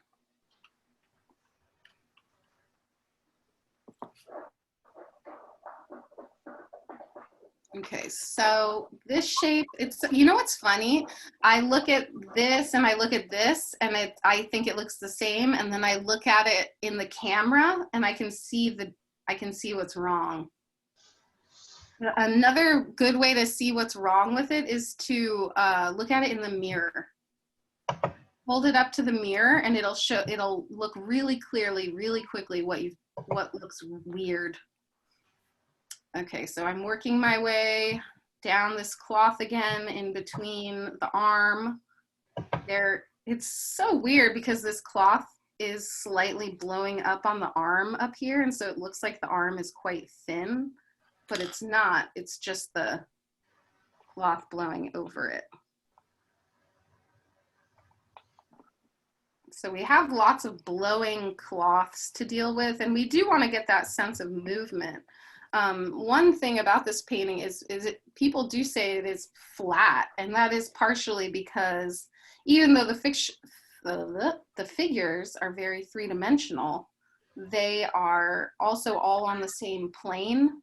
Okay, so this shape, it's, you know what's funny? I look at this and I look at this and I think it looks the same, and then I look at it in the camera and I can see what's wrong. Another good way to see what's wrong with it is to look at it in the mirror. Hold it up to the mirror and it'll look really clearly, really quickly what looks weird. Okay, so I'm working my way down this cloth again in between the arm. It's so weird because this cloth is slightly blowing up on the arm up here, and so it looks like the arm is quite thin, but it's not. It's just the cloth blowing over it. So we have lots of blowing cloths to deal with, and we do want to get that sense of movement. One thing about this painting is people do say it is flat, and that is partially because even though the figures are very three-dimensional, they are also all on the same plane,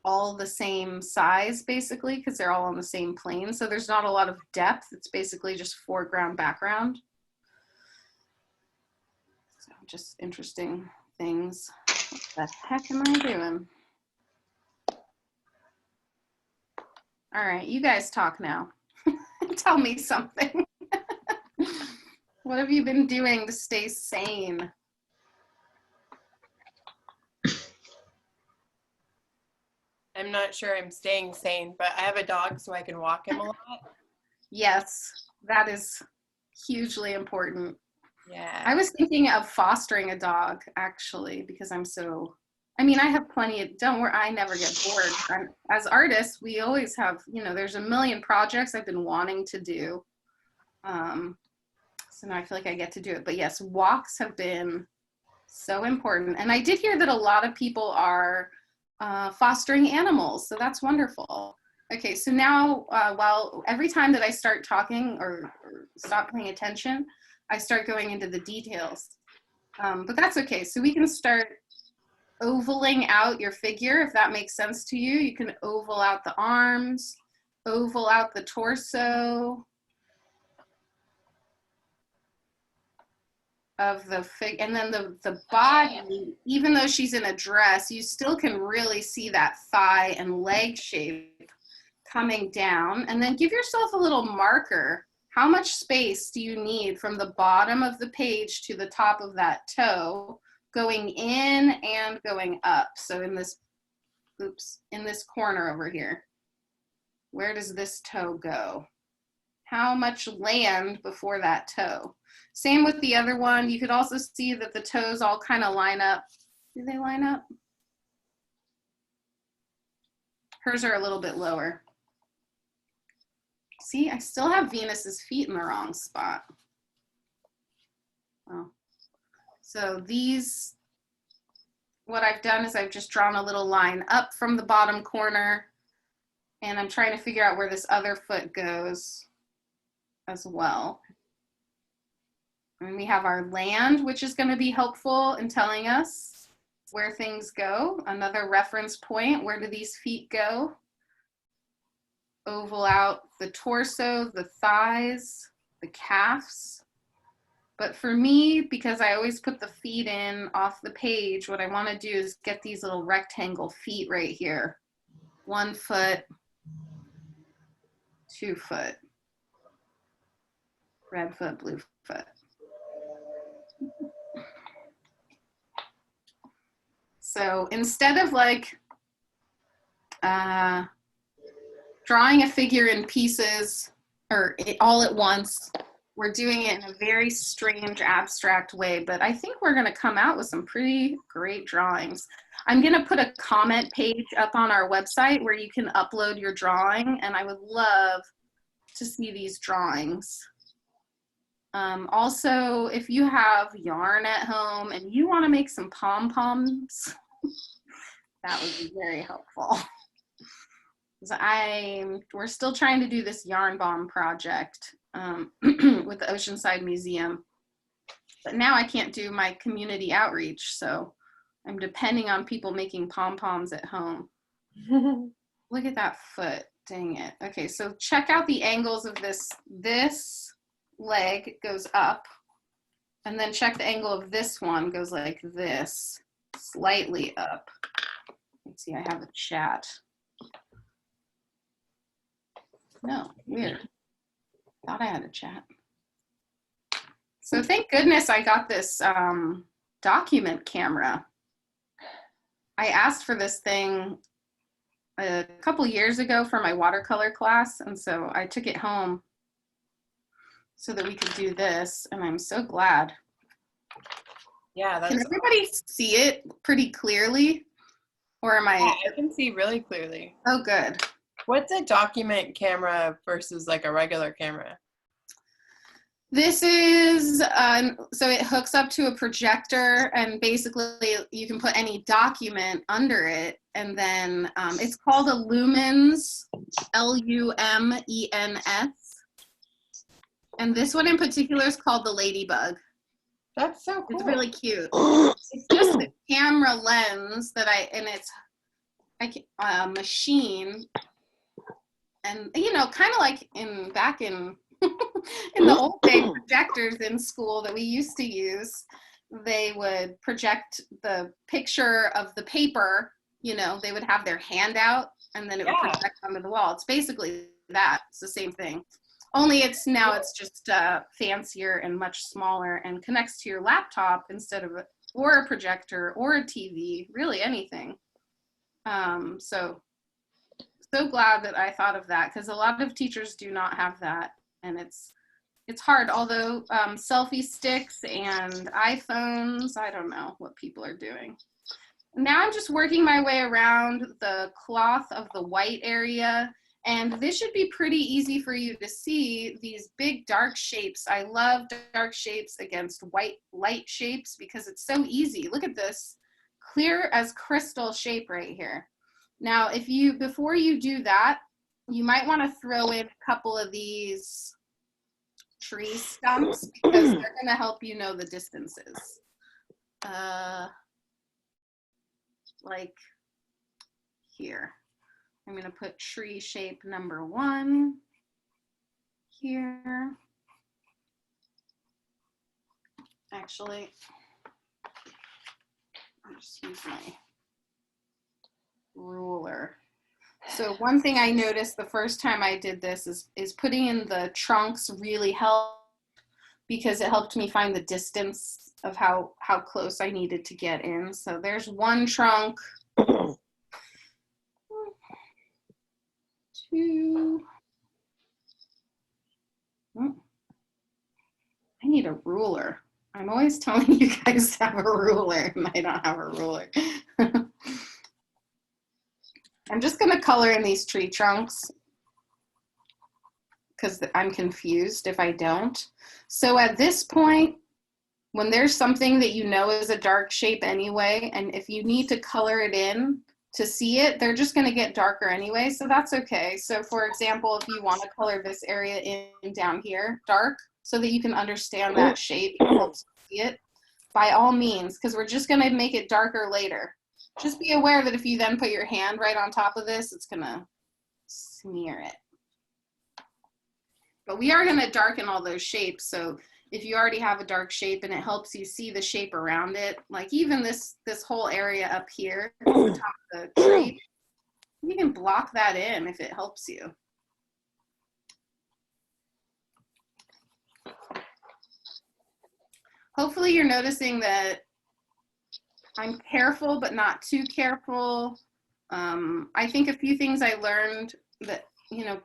all the same size basically, because they're all on the same plane. So there's not a lot of depth. It's basically just foreground, background. So just interesting things. What the heck am I doing? All right, you guys talk now. Tell me something. What have you been doing to stay sane? I'm not sure I'm staying sane, but I have a dog so I can walk him a lot. Yes, that is hugely important. Yeah. I was thinking of fostering a dog, actually, because I have plenty of, don't worry, I never get bored. As artists, we always have, there's a million projects I've been wanting to do. So now I feel like I get to do it. But yes, walks have been so important. And I did hear that a lot of people are fostering animals, so that's wonderful. Okay, so now, every time that I start talking or stop paying attention, I start going into the details. But that's okay. So we can start ovaling out your figure, if that makes sense to you. You can oval out the arms, oval out the torso of the fig, and then the body, even though she's in a dress, you still can really see that thigh and leg shape coming down. And then give yourself a little marker. How much space do you need from the bottom of the page to the top of that toe, going in and going up? So in this corner over here, where does this toe go? How much land before that toe? Same with the other one. You could also see that the toes all kind of line up. Do they line up? Hers are a little bit lower. See, I still have Venus's feet in the wrong spot. Oh. So what I've done is I've just drawn a little line up from the bottom corner, and I'm trying to figure out where this other foot goes as well. And we have our land, which is going to be helpful in telling us where things go. Another reference point, where do these feet go? Oval out the torso, the thighs, the calves. But for me, because I always put the feet in off the page, what I want to do is get these little rectangle feet right here. 1 foot, 2 foot, red foot, blue foot. So instead of like drawing a figure in pieces or all at once, we're doing it in a very strange, abstract way, but I think we're going to come out with some pretty great drawings. I'm going to put a comment page up on our website where you can upload your drawing, and I would love to see these drawings. Also, if you have yarn at home and you want to make some pom-poms, that would be very helpful. We're still trying to do this yarn bomb project with the Oceanside Museum. But now I can't do my community outreach, so I'm depending on people making pom-poms at home. Look at that foot, dang it. Okay, so check out the angles of this. This leg goes up, and then check the angle of this one, goes like this, slightly up. Let's see, I have a chat. No, weird. Thought I had a chat. So thank goodness I got this document camera. I asked for this thing a couple years ago for my watercolor class, and so I took it home so that we could do this, and I'm so glad. Yeah, that's Can everybody see it pretty clearly? Or am I? Yeah, I can see really clearly. Oh, good. What's a document camera versus like a regular camera? This is, so it hooks up to a projector, and basically you can put any document under it, and then it's called a Lumens, Lumens. And this one in particular is called the Ladybug. That's so cool. It's really cute. It's just a camera lens that and it's a machine. And, you know, kind of like back in in the old day projectors in school that we used to use, they would project the picture of the paper, you know, they would have their hand out and then it would project onto the wall. It's basically that. It's the same thing. Only it's just fancier and much smaller and connects to your laptop instead of or a projector or a TV, really anything. So glad that I thought of that, because a lot of teachers do not have that, and it's hard. Although selfie sticks and iPhones, I don't know what people are doing. Now I'm just working my way around the cloth of the white area. And this should be pretty easy for you to see, these big dark shapes. I love dark shapes against white light shapes because it's so easy. Look at this clear as crystal shape right here. Now, before you do that, you might want to throw in a couple of these tree stumps because they're going to help you know the distances. Like here. I'm going to put tree shape number 1 here. Actually, I'll just use my ruler. So one thing I noticed the first time I did this is putting in the trunks really helped, because it helped me find the distance of how close I needed to get in. So there's one trunk. 2. Oh, I need a ruler. I'm always telling you guys to have a ruler, and I don't have a ruler. I'm just going to color in these tree trunks because I'm confused if I don't. So at this point, when there's something that you know is a dark shape anyway, and if you need to color it in to see it, they're just going to get darker anyway, so that's okay. So for example, if you want to color this area in down here dark, so that you can understand that shape and help see it, by all means, because we're just going to make it darker later. Just be aware that if you then put your hand right on top of this, it's going to smear it. But we are going to darken all those shapes, so if you already have a dark shape and it helps you see the shape around it, like even this whole area up here, the top of the tree, you can block that in if it helps you. Hopefully you're noticing that I'm careful, but not too careful. I think a few things I learned that, you know,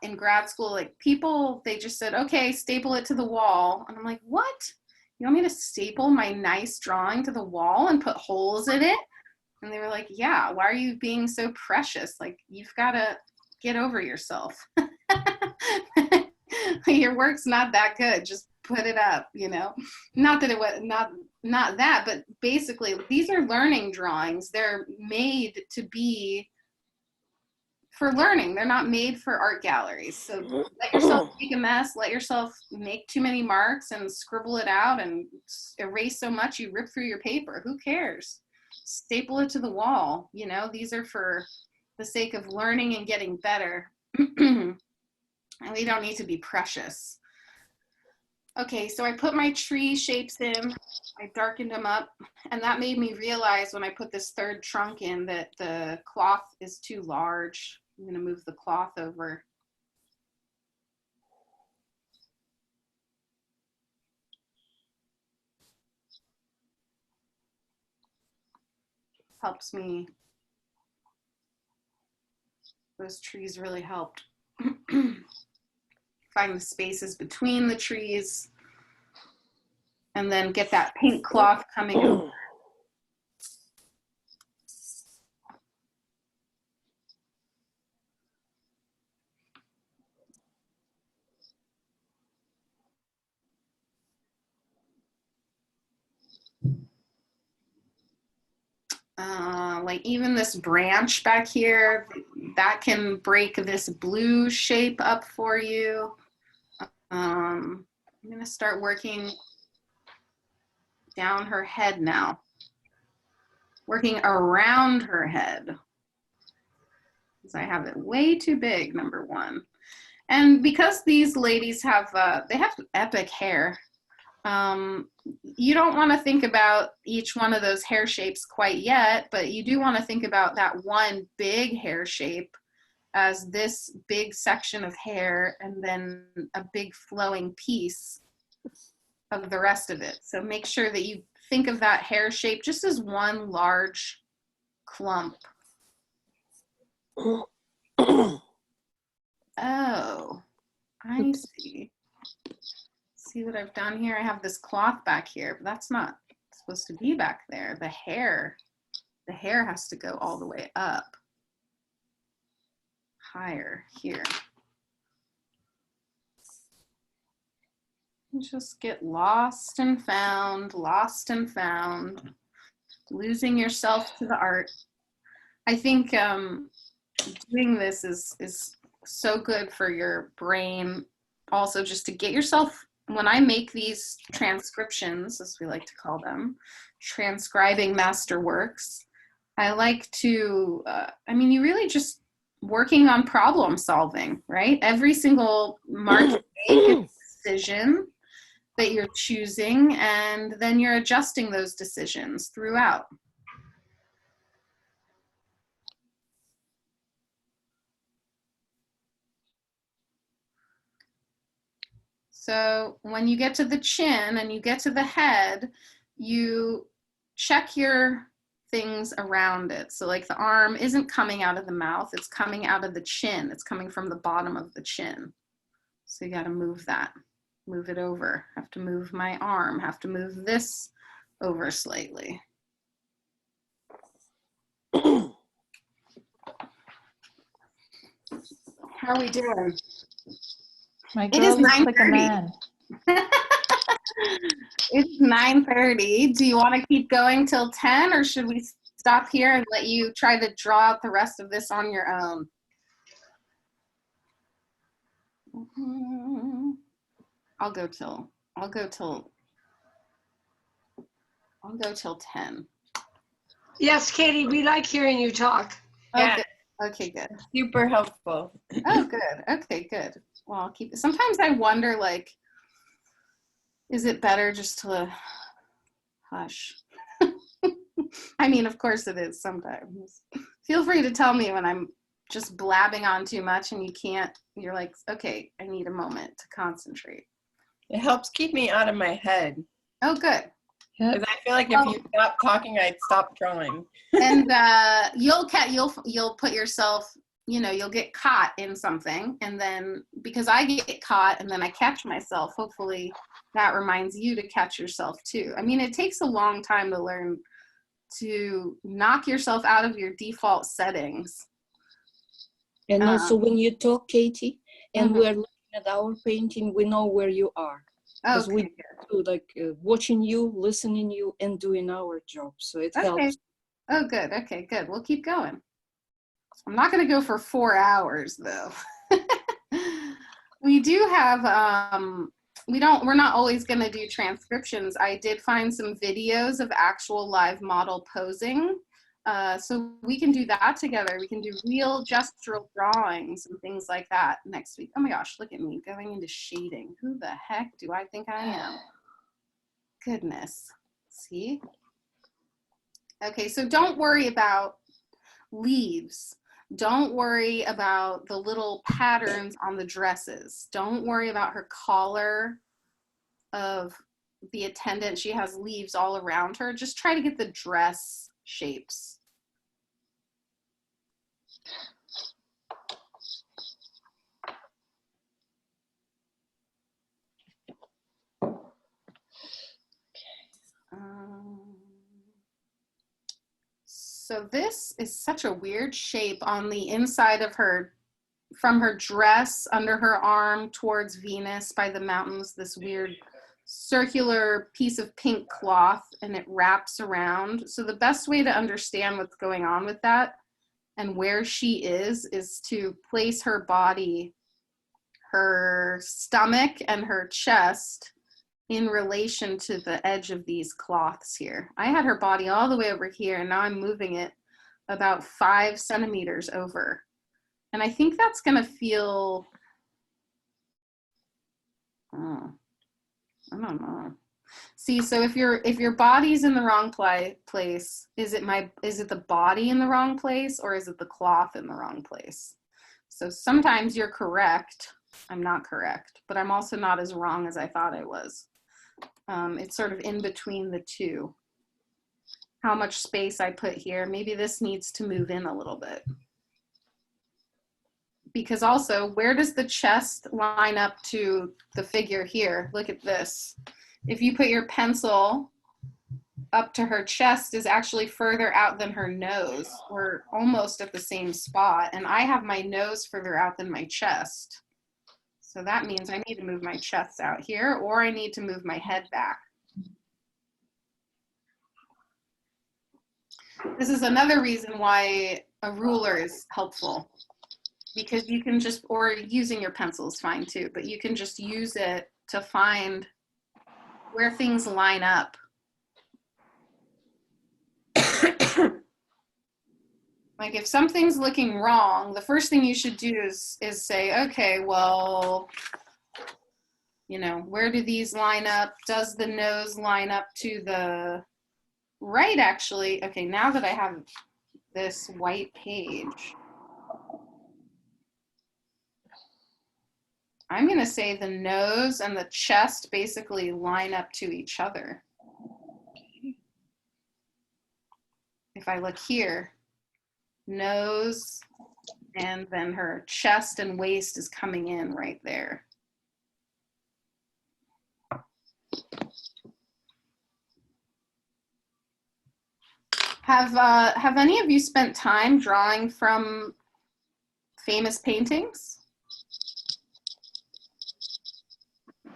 in grad school, like people, they just said, okay, staple it to the wall. And I'm like, what? You want me to staple my nice drawing to the wall and put holes in it? And they were like, yeah, why are you being so precious? Like, you've got to get over yourself. Your work's not that good. Just put it up, you know? Not that it was, not that, but basically these are learning drawings. They're made to be for learning. They're not made for art galleries. So let yourself make a mess, let yourself make too many marks and scribble it out and erase so much you rip through your paper. Who cares? Staple it to the wall. You know, these are for the sake of learning and getting better. And we don't need to be precious. Okay, so I put my tree shapes in, I darkened them up, and that made me realize when I put this third trunk in that the cloth is too large. I'm gonna move the cloth over. Helps me. Those trees really helped. Find the spaces between the trees and then get that pink cloth coming over. Like even this branch back here, that can break this blue shape up for you. I'm gonna start working down her head now. Working around her head. Because I have it way too big, number one. And because these ladies have, they have epic hair, you don't want to think about each one of those hair shapes quite yet, but you do want to think about that one big hair shape as this big section of hair and then a big flowing piece of the rest of it. So make sure that you think of that hair shape just as one large clump. Oh, I see. See what I've done here? I have this cloth back here, but that's not supposed to be back there. The hair has to go all the way up. Higher here. Just get lost and found, losing yourself to the art. I think doing this is so good for your brain. Also, just to get yourself, when I make these transcriptions, as we like to call them, transcribing masterworks, I like to, I mean, you really just working on problem solving, right? Every single mark you make is a decision that you're choosing, and then you're adjusting those decisions throughout. So when you get to the chin and you get to the head, you check your things around it. So like the arm isn't coming out of the mouth, it's coming out of the chin. It's coming from the bottom of the chin. So you got to move that, move it over. Have to move my arm, have to move this over slightly. How are we doing? My It girl is looks like a 9:30. man. It's 9:30. Do you want to keep going till 10, or should we stop here and let you try to draw out the rest of this on your own? I'll go till 10. Yes, Katie, we like hearing you talk. Oh, Yeah. good. Okay, good. Super helpful. Oh, good. Okay, good. Well, I'll keep it. Sometimes I wonder, like, is it better just to hush? I mean, of course it is sometimes. Feel free to tell me when I'm just blabbing on too much and you're like, okay, I need a moment to concentrate. It helps keep me out of my head. Oh, good. Because I feel like if you stop talking, I'd stop drawing. And you'll put yourself, you'll get caught in something, and then because I get caught and then I catch myself, hopefully that reminds you to catch yourself too. I mean, it takes a long time to learn to knock yourself out of your default settings. And also when you talk, Katie, and Mhm. we're looking at our painting, we know where you are. Because Okay, we do like watching you, listening you, and doing our job. So it okay. helps. Oh, good. Okay, good. We'll keep going. I'm not going to go for 4 hours though. We do have, we're not always going to do transcriptions. I did find some videos of actual live model posing. So we can do that together. We can do real gestural drawings and things like that next week. Oh my gosh, look at me going into shading. Who the heck do I think I am? Goodness. See? Okay, so don't worry about leaves. Don't worry about the little patterns on the dresses. Don't worry about her collar of the attendant. She has leaves all around her. Just try to get the dress shapes. So this is such a weird shape on the inside of her, from her dress under her arm towards Venus by the mountains, this weird circular piece of pink cloth, and it wraps around. So the best way to understand what's going on with that and where she is to place her body, her stomach and her chest in relation to the edge of these cloths here. I had her body all the way over here, and now I'm moving it about 5 centimeters over. And I think that's gonna feel, I don't know. See, so if your body's in the wrong place, is it the body in the wrong place, or is it the cloth in the wrong place? So sometimes you're correct. I'm not correct, but I'm also not as wrong as I thought I was. It's sort of in between the two. How much space I put here. Maybe this needs to move in a little bit. Because also, where does the chest line up to the figure here? Look at this. If you put your pencil up to her chest, is actually further out than her nose. We're almost at the same spot, and I have my nose further out than my chest. So that means I need to move my chest out here, or I need to move my head back. This is another reason why a ruler is helpful, because you can just, or using your pencil is fine too, but you can just use it to find where things line up. Like if something's looking wrong, the first thing you should do is say, okay, well, where do these line up? Does the nose line up to the right, actually? Okay, now that I have this white page, I'm gonna say the nose and the chest basically line up to each other. If I look here, nose, and then her chest and waist is coming in right there. Have any of you spent time drawing from famous paintings?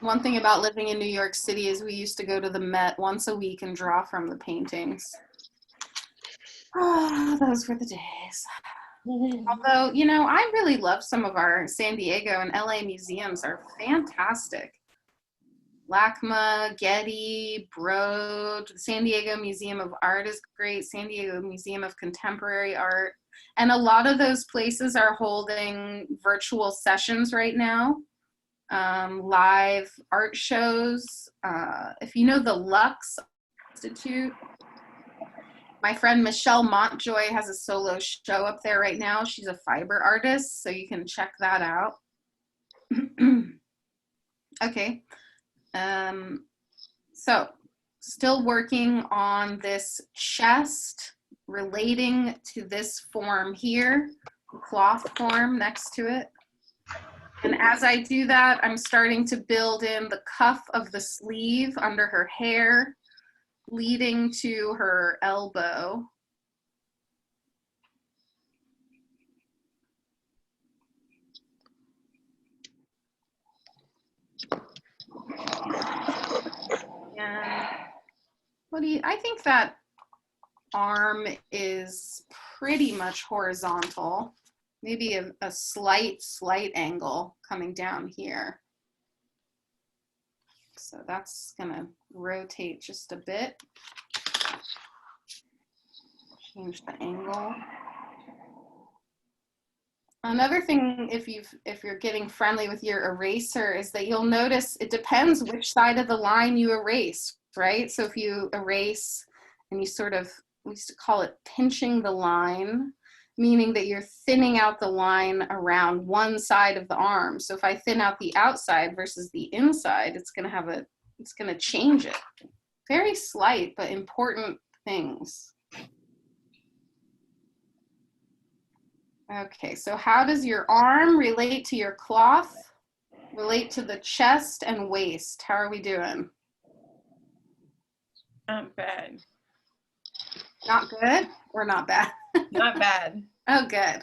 One thing about living in New York City is we used to go to the Met once a week and draw from the paintings. Oh, those were the days. Although, I really love some of our San Diego and LA museums are fantastic. LACMA, Getty, Broad, the San Diego Museum of Art is great, San Diego Museum of Contemporary Art. And a lot of those places are holding virtual sessions right now, live art shows. If you know the Lux Institute, my friend Michelle Montjoy has a solo show up there right now. She's a fiber artist, so you can check that out. Okay. So still working on this chest relating to this form here, cloth form next to it. And as I do that, I'm starting to build in the cuff of the sleeve under her hair, leading to her elbow. And I think that arm is pretty much horizontal, maybe a slight angle coming down here. So that's gonna rotate just a bit. Change the angle. Another thing, if you're getting friendly with your eraser, is that you'll notice it depends which side of the line you erase, right? So if you erase and you sort of, we used to call it pinching the line, meaning that you're thinning out the line around one side of the arm. So if I thin out the outside versus the inside, it's gonna change it. Very slight, but important things. Okay, so how does your arm relate to your cloth, relate to the chest and waist? How are we doing? Not bad. Not good or not bad? Not bad. Oh, good.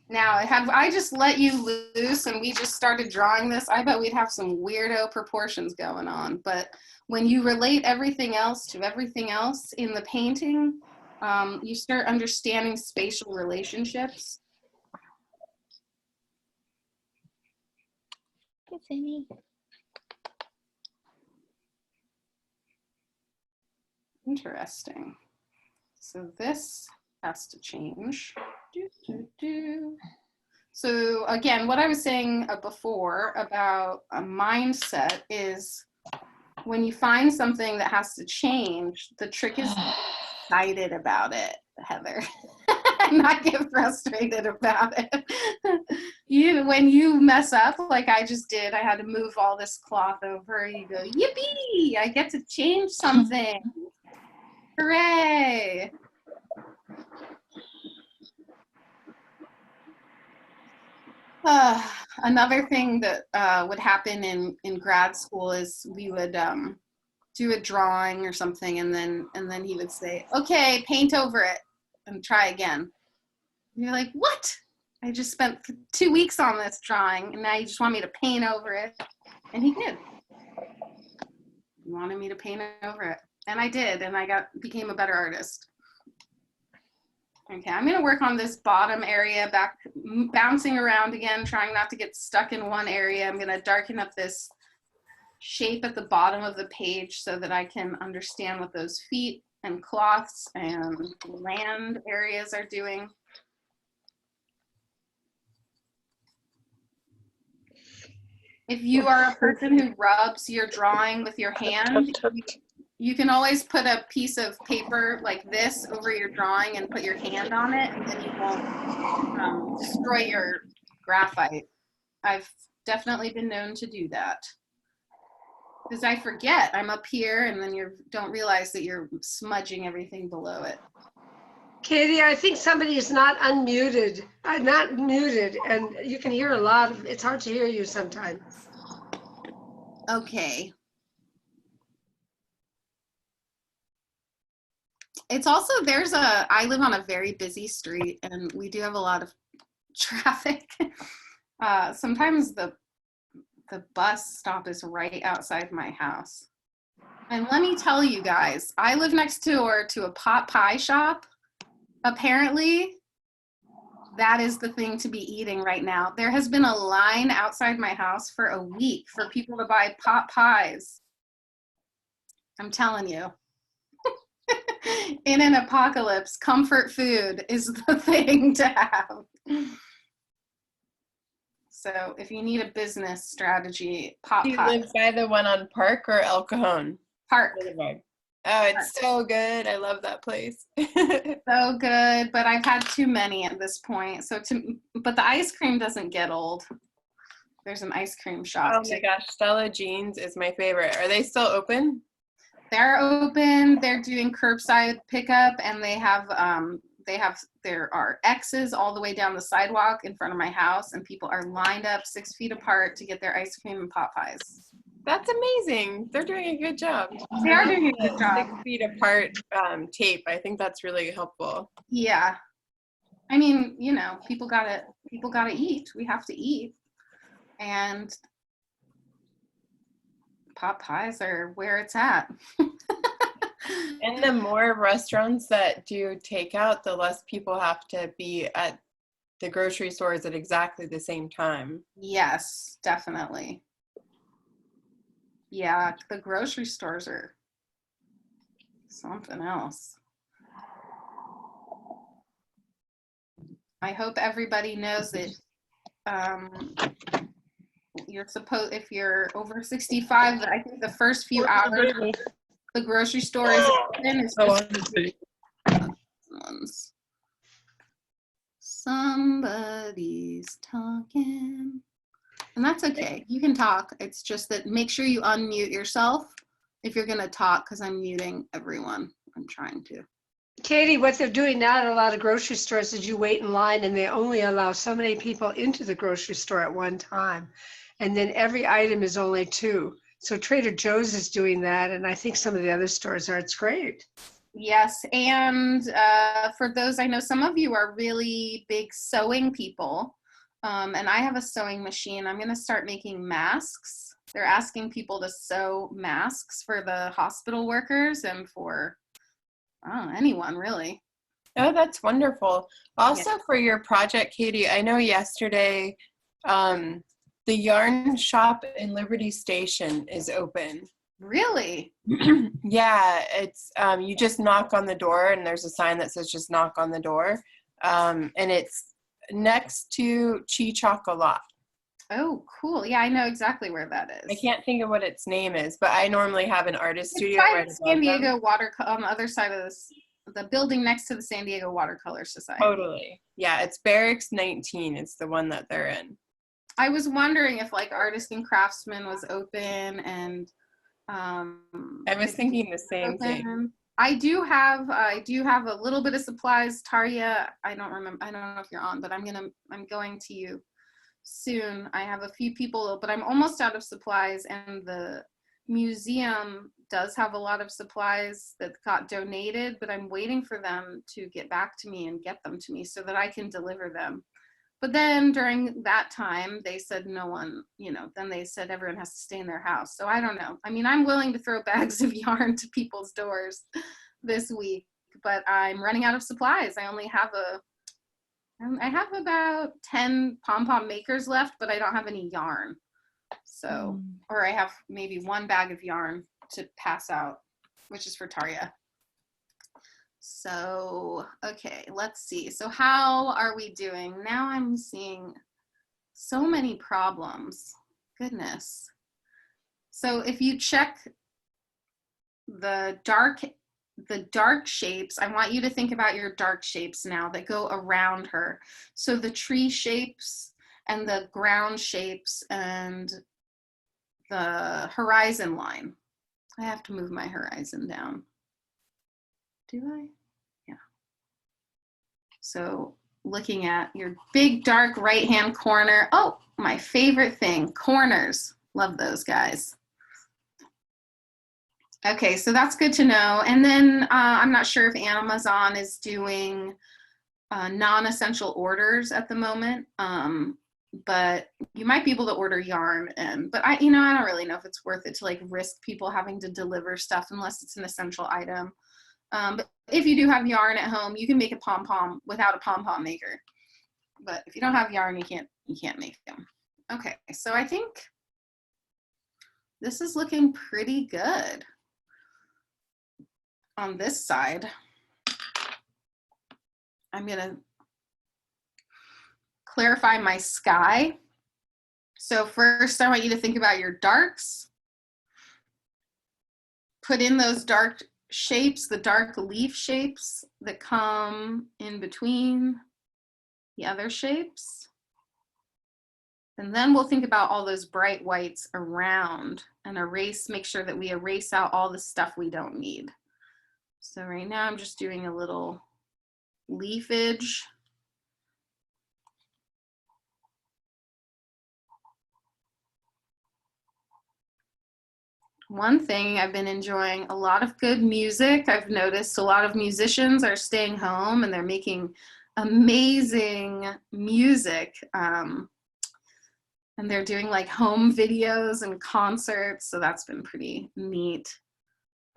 Now, had I just let you loose and we just started drawing this, I bet we'd have some weirdo proportions going on. But when you relate everything else to everything else in the painting, you start understanding spatial relationships. Tiffany. Interesting. So this has to change. So again, what I was saying before about a mindset is when you find something that has to change, the trick is excited about it, Heather. Not get frustrated about it. When you mess up, like I just did, I had to move all this cloth over, you go, yippee, I get to change something. Hooray. Another thing that would happen in grad school is we would do a drawing or something, and then he would say, okay, paint over it and try again. And you're like, what? I just spent 2 weeks on this drawing and now you just want me to paint over it. And he did. He wanted me to paint over it. And I did, and I became a better artist. Okay, I'm gonna work on this bottom area, bouncing around again, trying not to get stuck in one area. I'm gonna darken up this shape at the bottom of the page so that I can understand what those feet and cloths and land areas are doing. If you are a person who rubs your drawing with your hand, you can always put a piece of paper like this over your drawing and put your hand on it, and then you won't destroy your graphite. I've definitely been known to do that. Because I forget, I'm up here, and then you don't realize that you're smudging everything below it. Katie, I think somebody is not unmuted, not muted, and you can hear a lot of, it's hard to hear you sometimes. Okay. It's also, I live on a very busy street and we do have a lot of traffic. Sometimes the bus stop is right outside my house. And let me tell you guys, I live next door to a pot pie shop. Apparently, That is the thing to be eating right now. There has been a line outside my house for a week for people to buy pot pies. I'm telling you. In an apocalypse, comfort food is the thing to have. So if you need a business strategy, pot Do you pies. live by the one on Park or El Cajon? Park. Oh, it's so good. I love that place. So good, but I've had too many at this point. But the ice cream doesn't get old. There's an ice cream shop. Oh my gosh, Stella Jeans is my favorite. Are they still open? They're open. They're doing curbside pickup, and there are X's all the way down the sidewalk in front of my house, and people are lined up 6 feet apart to get their ice cream and pot pies. That's amazing. They're doing a good job. They are doing a good job. 6 feet apart tape. I think that's really helpful. Yeah. I mean, you know, people gotta eat. We have to eat. And pot pies are where it's at. And the more restaurants that do takeout, the less people have to be at the grocery stores at exactly the same time. Yes, definitely. Yeah, the grocery stores are something else. I hope everybody knows that if you're over 65, that I think the first few hours the grocery store is open. Somebody's talking. And that's okay. You can talk. It's just that make sure you unmute yourself if you're going to talk, because I'm muting everyone. I'm trying to. Katie, what they're doing now at a lot of grocery stores is you wait in line and they only allow so many people into the grocery store at one time. And then every item is only 2. So Trader Joe's is doing that. And I think some of the other stores are. It's great. Yes. And for those, I know some of you are really big sewing people. And I have a sewing machine. I'm going to start making masks. They're asking people to sew masks for the hospital workers and for anyone really. Oh, that's wonderful. Also, for your project, Katie, I know yesterday the yarn shop in Liberty Station is open. Really? Yeah, it's you just knock on the door and there's a sign that says just knock on the door. And it's next to Chi Chocolat. Oh, cool. Yeah, I know exactly where that is. I can't think of what its name is, but I normally have an artist studio by right the above San Diego them. on the other side of the building next to the San Diego Watercolor Society. Totally. Yeah, it's Barracks 19. It's the one that they're in. I was wondering if like Artist and Craftsman was open, and I was thinking the same thing. I do have a little bit of supplies. Tarya, I don't know if you're on, but I'm going to you soon. I have a few people, but I'm almost out of supplies, and the museum does have a lot of supplies that got donated, but I'm waiting for them to get back to me and get them to me so that I can deliver them. But then during that time, they said no one, then they said everyone has to stay in their house. So I don't know. I mean, I'm willing to throw bags of yarn to people's doors this week, but I'm running out of supplies. I have about 10 pom-pom makers left, but I don't have any yarn. So, or I have maybe 1 bag of yarn to pass out, which is for Tarya. So, okay, let's see. So how are we doing? Now I'm seeing so many problems. Goodness. So if you check the dark shapes, I want you to think about your dark shapes now that go around her. So the tree shapes and the ground shapes and the horizon line. I have to move my horizon down. Do I? Yeah. So looking at your big dark right-hand corner. Oh, my favorite thing, corners. Love those guys. Okay, so that's good to know. And then I'm not sure if Amazon is doing non-essential orders at the moment, but you might be able to order yarn. But I don't really know if it's worth it to like risk people having to deliver stuff unless it's an essential item. But if you do have yarn at home, you can make a pom-pom without a pom-pom maker. but if you don't have yarn, you can't make them. Okay, so I think this is looking pretty good on this side. I'm gonna clarify my sky. So first I want you to think about your darks. Put in those dark shapes, the dark leaf shapes that come in between the other shapes. And then we'll think about all those bright whites around and make sure that we erase out all the stuff we don't need. So right now I'm just doing a little leafage. One thing, I've been enjoying a lot of good music. I've noticed a lot of musicians are staying home and they're making amazing music. And they're doing like home videos and concerts. So that's been pretty neat.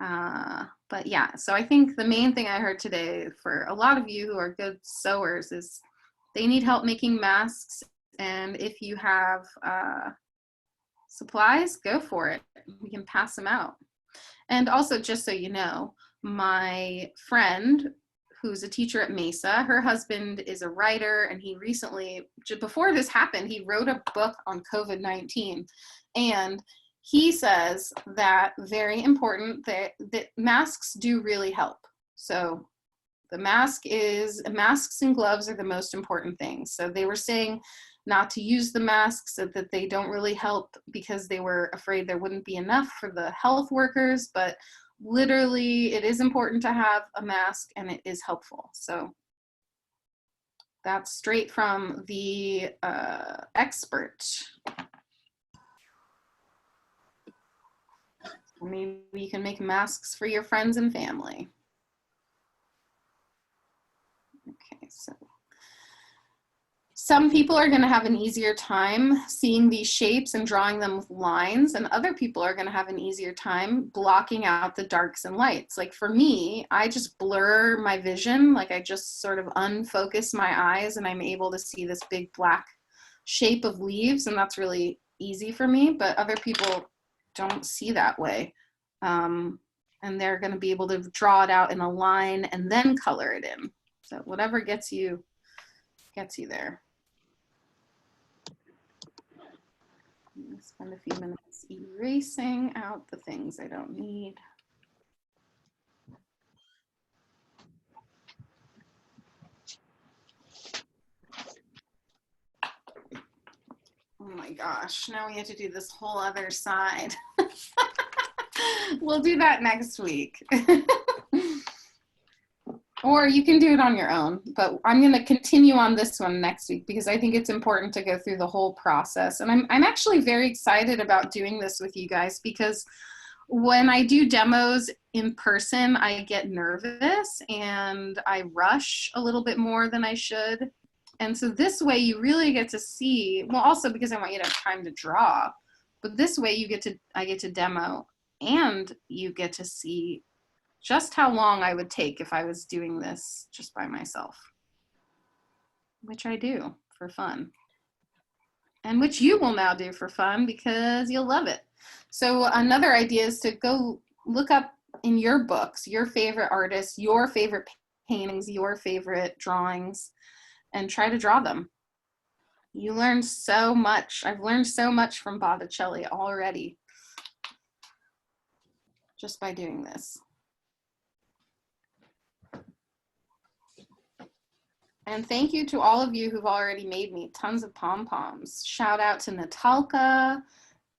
But yeah, so I think the main thing I heard today for a lot of you who are good sewers is they need help making masks. And if you have supplies, go for it. We can pass them out. And also, just so you know, my friend who's a teacher at Mesa, her husband is a writer, and he recently, before this happened, he wrote a book on COVID-19. And he says that very important that masks do really help. So the masks and gloves are the most important things. So they were saying not to use the masks, that they don't really help because they were afraid there wouldn't be enough for the health workers, but literally it is important to have a mask and it is helpful. So that's straight from the expert. Maybe you can make masks for your friends and family. Okay, so some people are going to have an easier time seeing these shapes and drawing them with lines, and other people are going to have an easier time blocking out the darks and lights. Like for me, I just blur my vision, like I just sort of unfocus my eyes and I'm able to see this big black shape of leaves, and that's really easy for me, but other people don't see that way. And they're going to be able to draw it out in a line and then color it in. So whatever gets you there. I'm going to spend a few minutes erasing out the things I don't need. Oh my gosh, now we have to do this whole other side. We'll do that next week. Or you can do it on your own, but I'm going to continue on this one next week because I think it's important to go through the whole process. And I'm actually very excited about doing this with you guys because when I do demos in person, I get nervous and I rush a little bit more than I should. And so this way you really get to see, well, also because I want you to have time to draw, but this way I get to demo and you get to see just how long I would take if I was doing this just by myself, which I do for fun, and which you will now do for fun because you'll love it. So another idea is to go look up in your books, your favorite artists, your favorite paintings, your favorite drawings, and try to draw them. You learn so much. I've learned so much from Botticelli already just by doing this. And thank you to all of you who've already made me tons of pom-poms. Shout out to Natalka.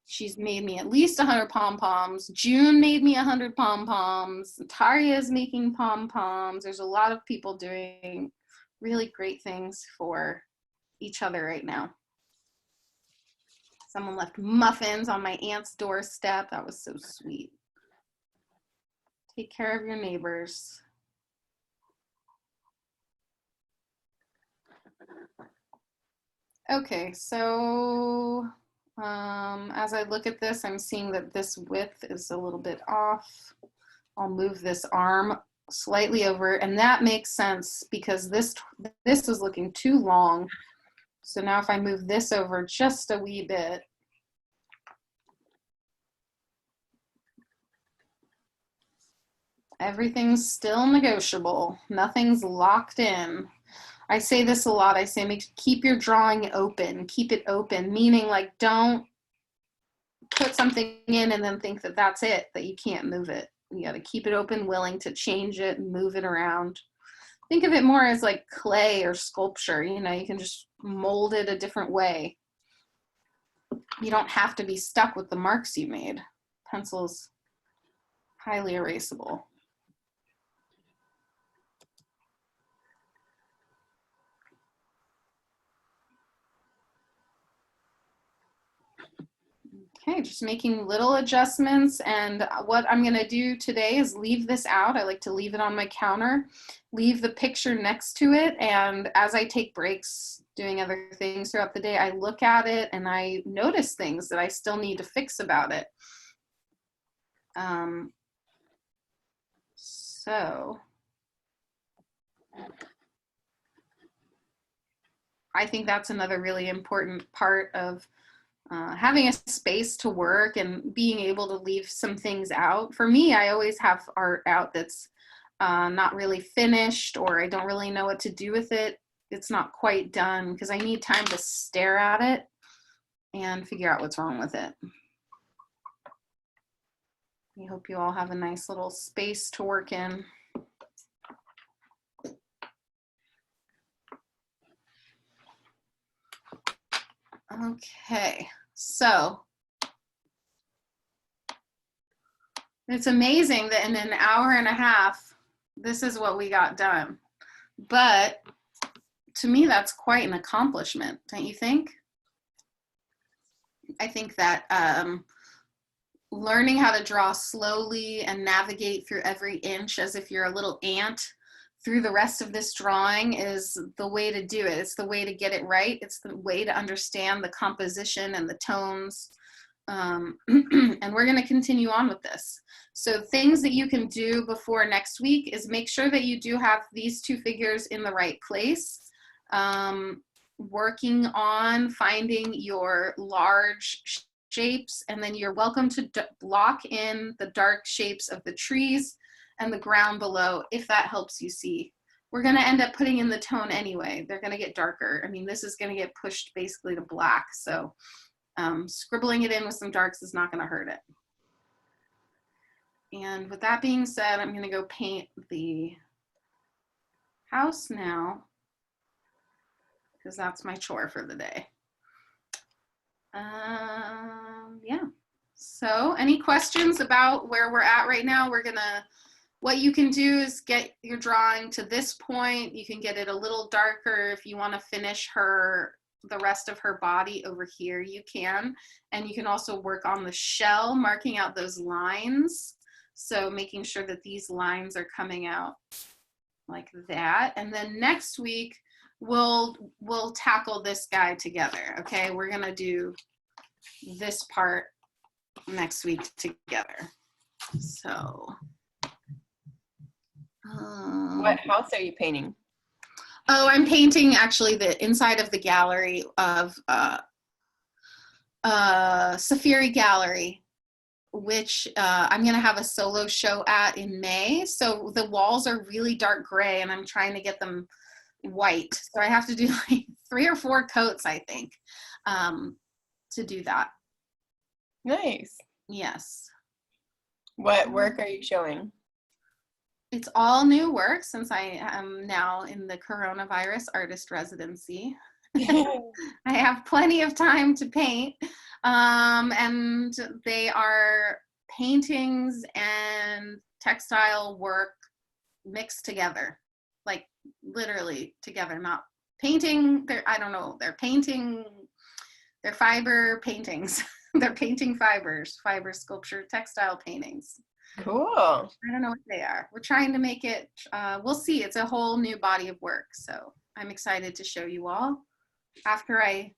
She's made me at least 100 pom-poms. June made me 100 pom-poms. Tarya is making pom-poms. There's a lot of people doing really great things for each other right now. Someone left muffins on my aunt's doorstep. That was so sweet. Take care of your neighbors. Okay, so as I look at this, I'm seeing that this width is a little bit off. I'll move this arm slightly over, and that makes sense because this was looking too long. So now if I move this over just a wee bit, everything's still negotiable. Nothing's locked in. I say this a lot. I say keep your drawing open. Keep it open, meaning like don't put something in and then think that that's it, that you can't move it. You got to keep it open, willing to change it and move it around. Think of it more as like clay or sculpture. You know, you can just mold it a different way. You don't have to be stuck with the marks you made. Pencil's highly erasable. Okay, just making little adjustments, and what I'm gonna do today is leave this out. I like to leave it on my counter, leave the picture next to it, and as I take breaks doing other things throughout the day, I look at it and I notice things that I still need to fix about it. So I think that's another really important part of having a space to work and being able to leave some things out. For me, I always have art out that's not really finished, or I don't really know what to do with it. It's not quite done because I need time to stare at it and figure out what's wrong with it. I hope you all have a nice little space to work in. Okay, so it's amazing that in an hour and a half, this is what we got done. But to me, that's quite an accomplishment, don't you think? I think that learning how to draw slowly and navigate through every inch as if you're a little ant through the rest of this drawing is the way to do it. It's the way to get it right. It's the way to understand the composition and the tones. And we're going to continue on with this. So things that you can do before next week is make sure that you do have these two figures in the right place. Working on finding your large shapes, and then you're welcome to block in the dark shapes of the trees and the ground below if that helps you see. We're going to end up putting in the tone anyway. They're going to get darker. I mean, this is going to get pushed basically to black, so scribbling it in with some darks is not going to hurt it. And with that being said, I'm going to go paint the house now, because that's my chore for the day. Yeah. So any questions about where we're at right now? What you can do is get your drawing to this point. You can get it a little darker if you want to finish the rest of her body over here, you can. And you can also work on the shell, marking out those lines. So making sure that these lines are coming out like that. And then next week, we'll tackle this guy together, okay? We're gonna do this part next week together. So. What house are you painting? Oh, I'm painting actually the inside of the gallery of Safiri Gallery, which I'm going to have a solo show at in May. So the walls are really dark gray and I'm trying to get them white. So I have to do like 3 or 4 coats, I think, to do that. Nice. Yes. What work are you showing? It's all new work since I am now in the coronavirus artist residency. I have plenty of time to paint, and they are paintings and textile work mixed together, like literally together, not painting. I don't know, they're painting, they're fiber paintings. They're painting fibers, fiber sculpture, textile paintings. Cool. I don't know what they are. We're trying to make it, we'll see. It's a whole new body of work. So I'm excited to show you all after I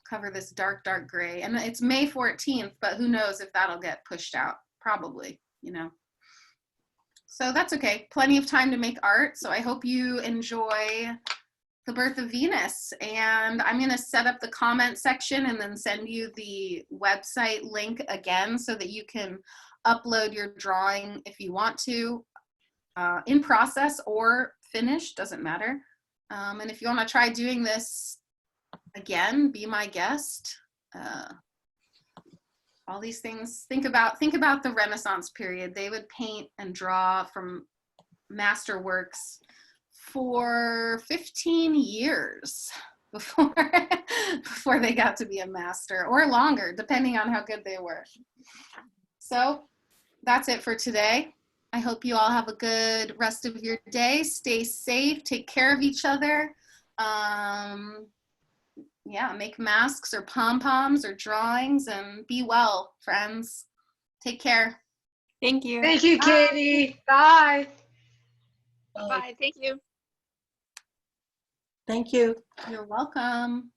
cover this dark, dark gray. And it's May 14th, but who knows if that'll get pushed out. Probably, you know. So that's okay. Plenty of time to make art. So I hope you enjoy the Birth of Venus. And I'm going to set up the comment section and then send you the website link again so that you can upload your drawing if you want to, in process or finished, doesn't matter. And if you want to try doing this again, be my guest. All these things, think about the Renaissance period. They would paint and draw from masterworks for 15 years before they got to be a master, or longer, depending on how good they were. So that's it for today. I hope you all have a good rest of your day. Stay safe, take care of each other. Yeah, make masks or pom-poms or drawings, and be well, friends. Take care. Thank you. Thank you, Katie. Bye. Bye. Thank you. Thank you. You're welcome.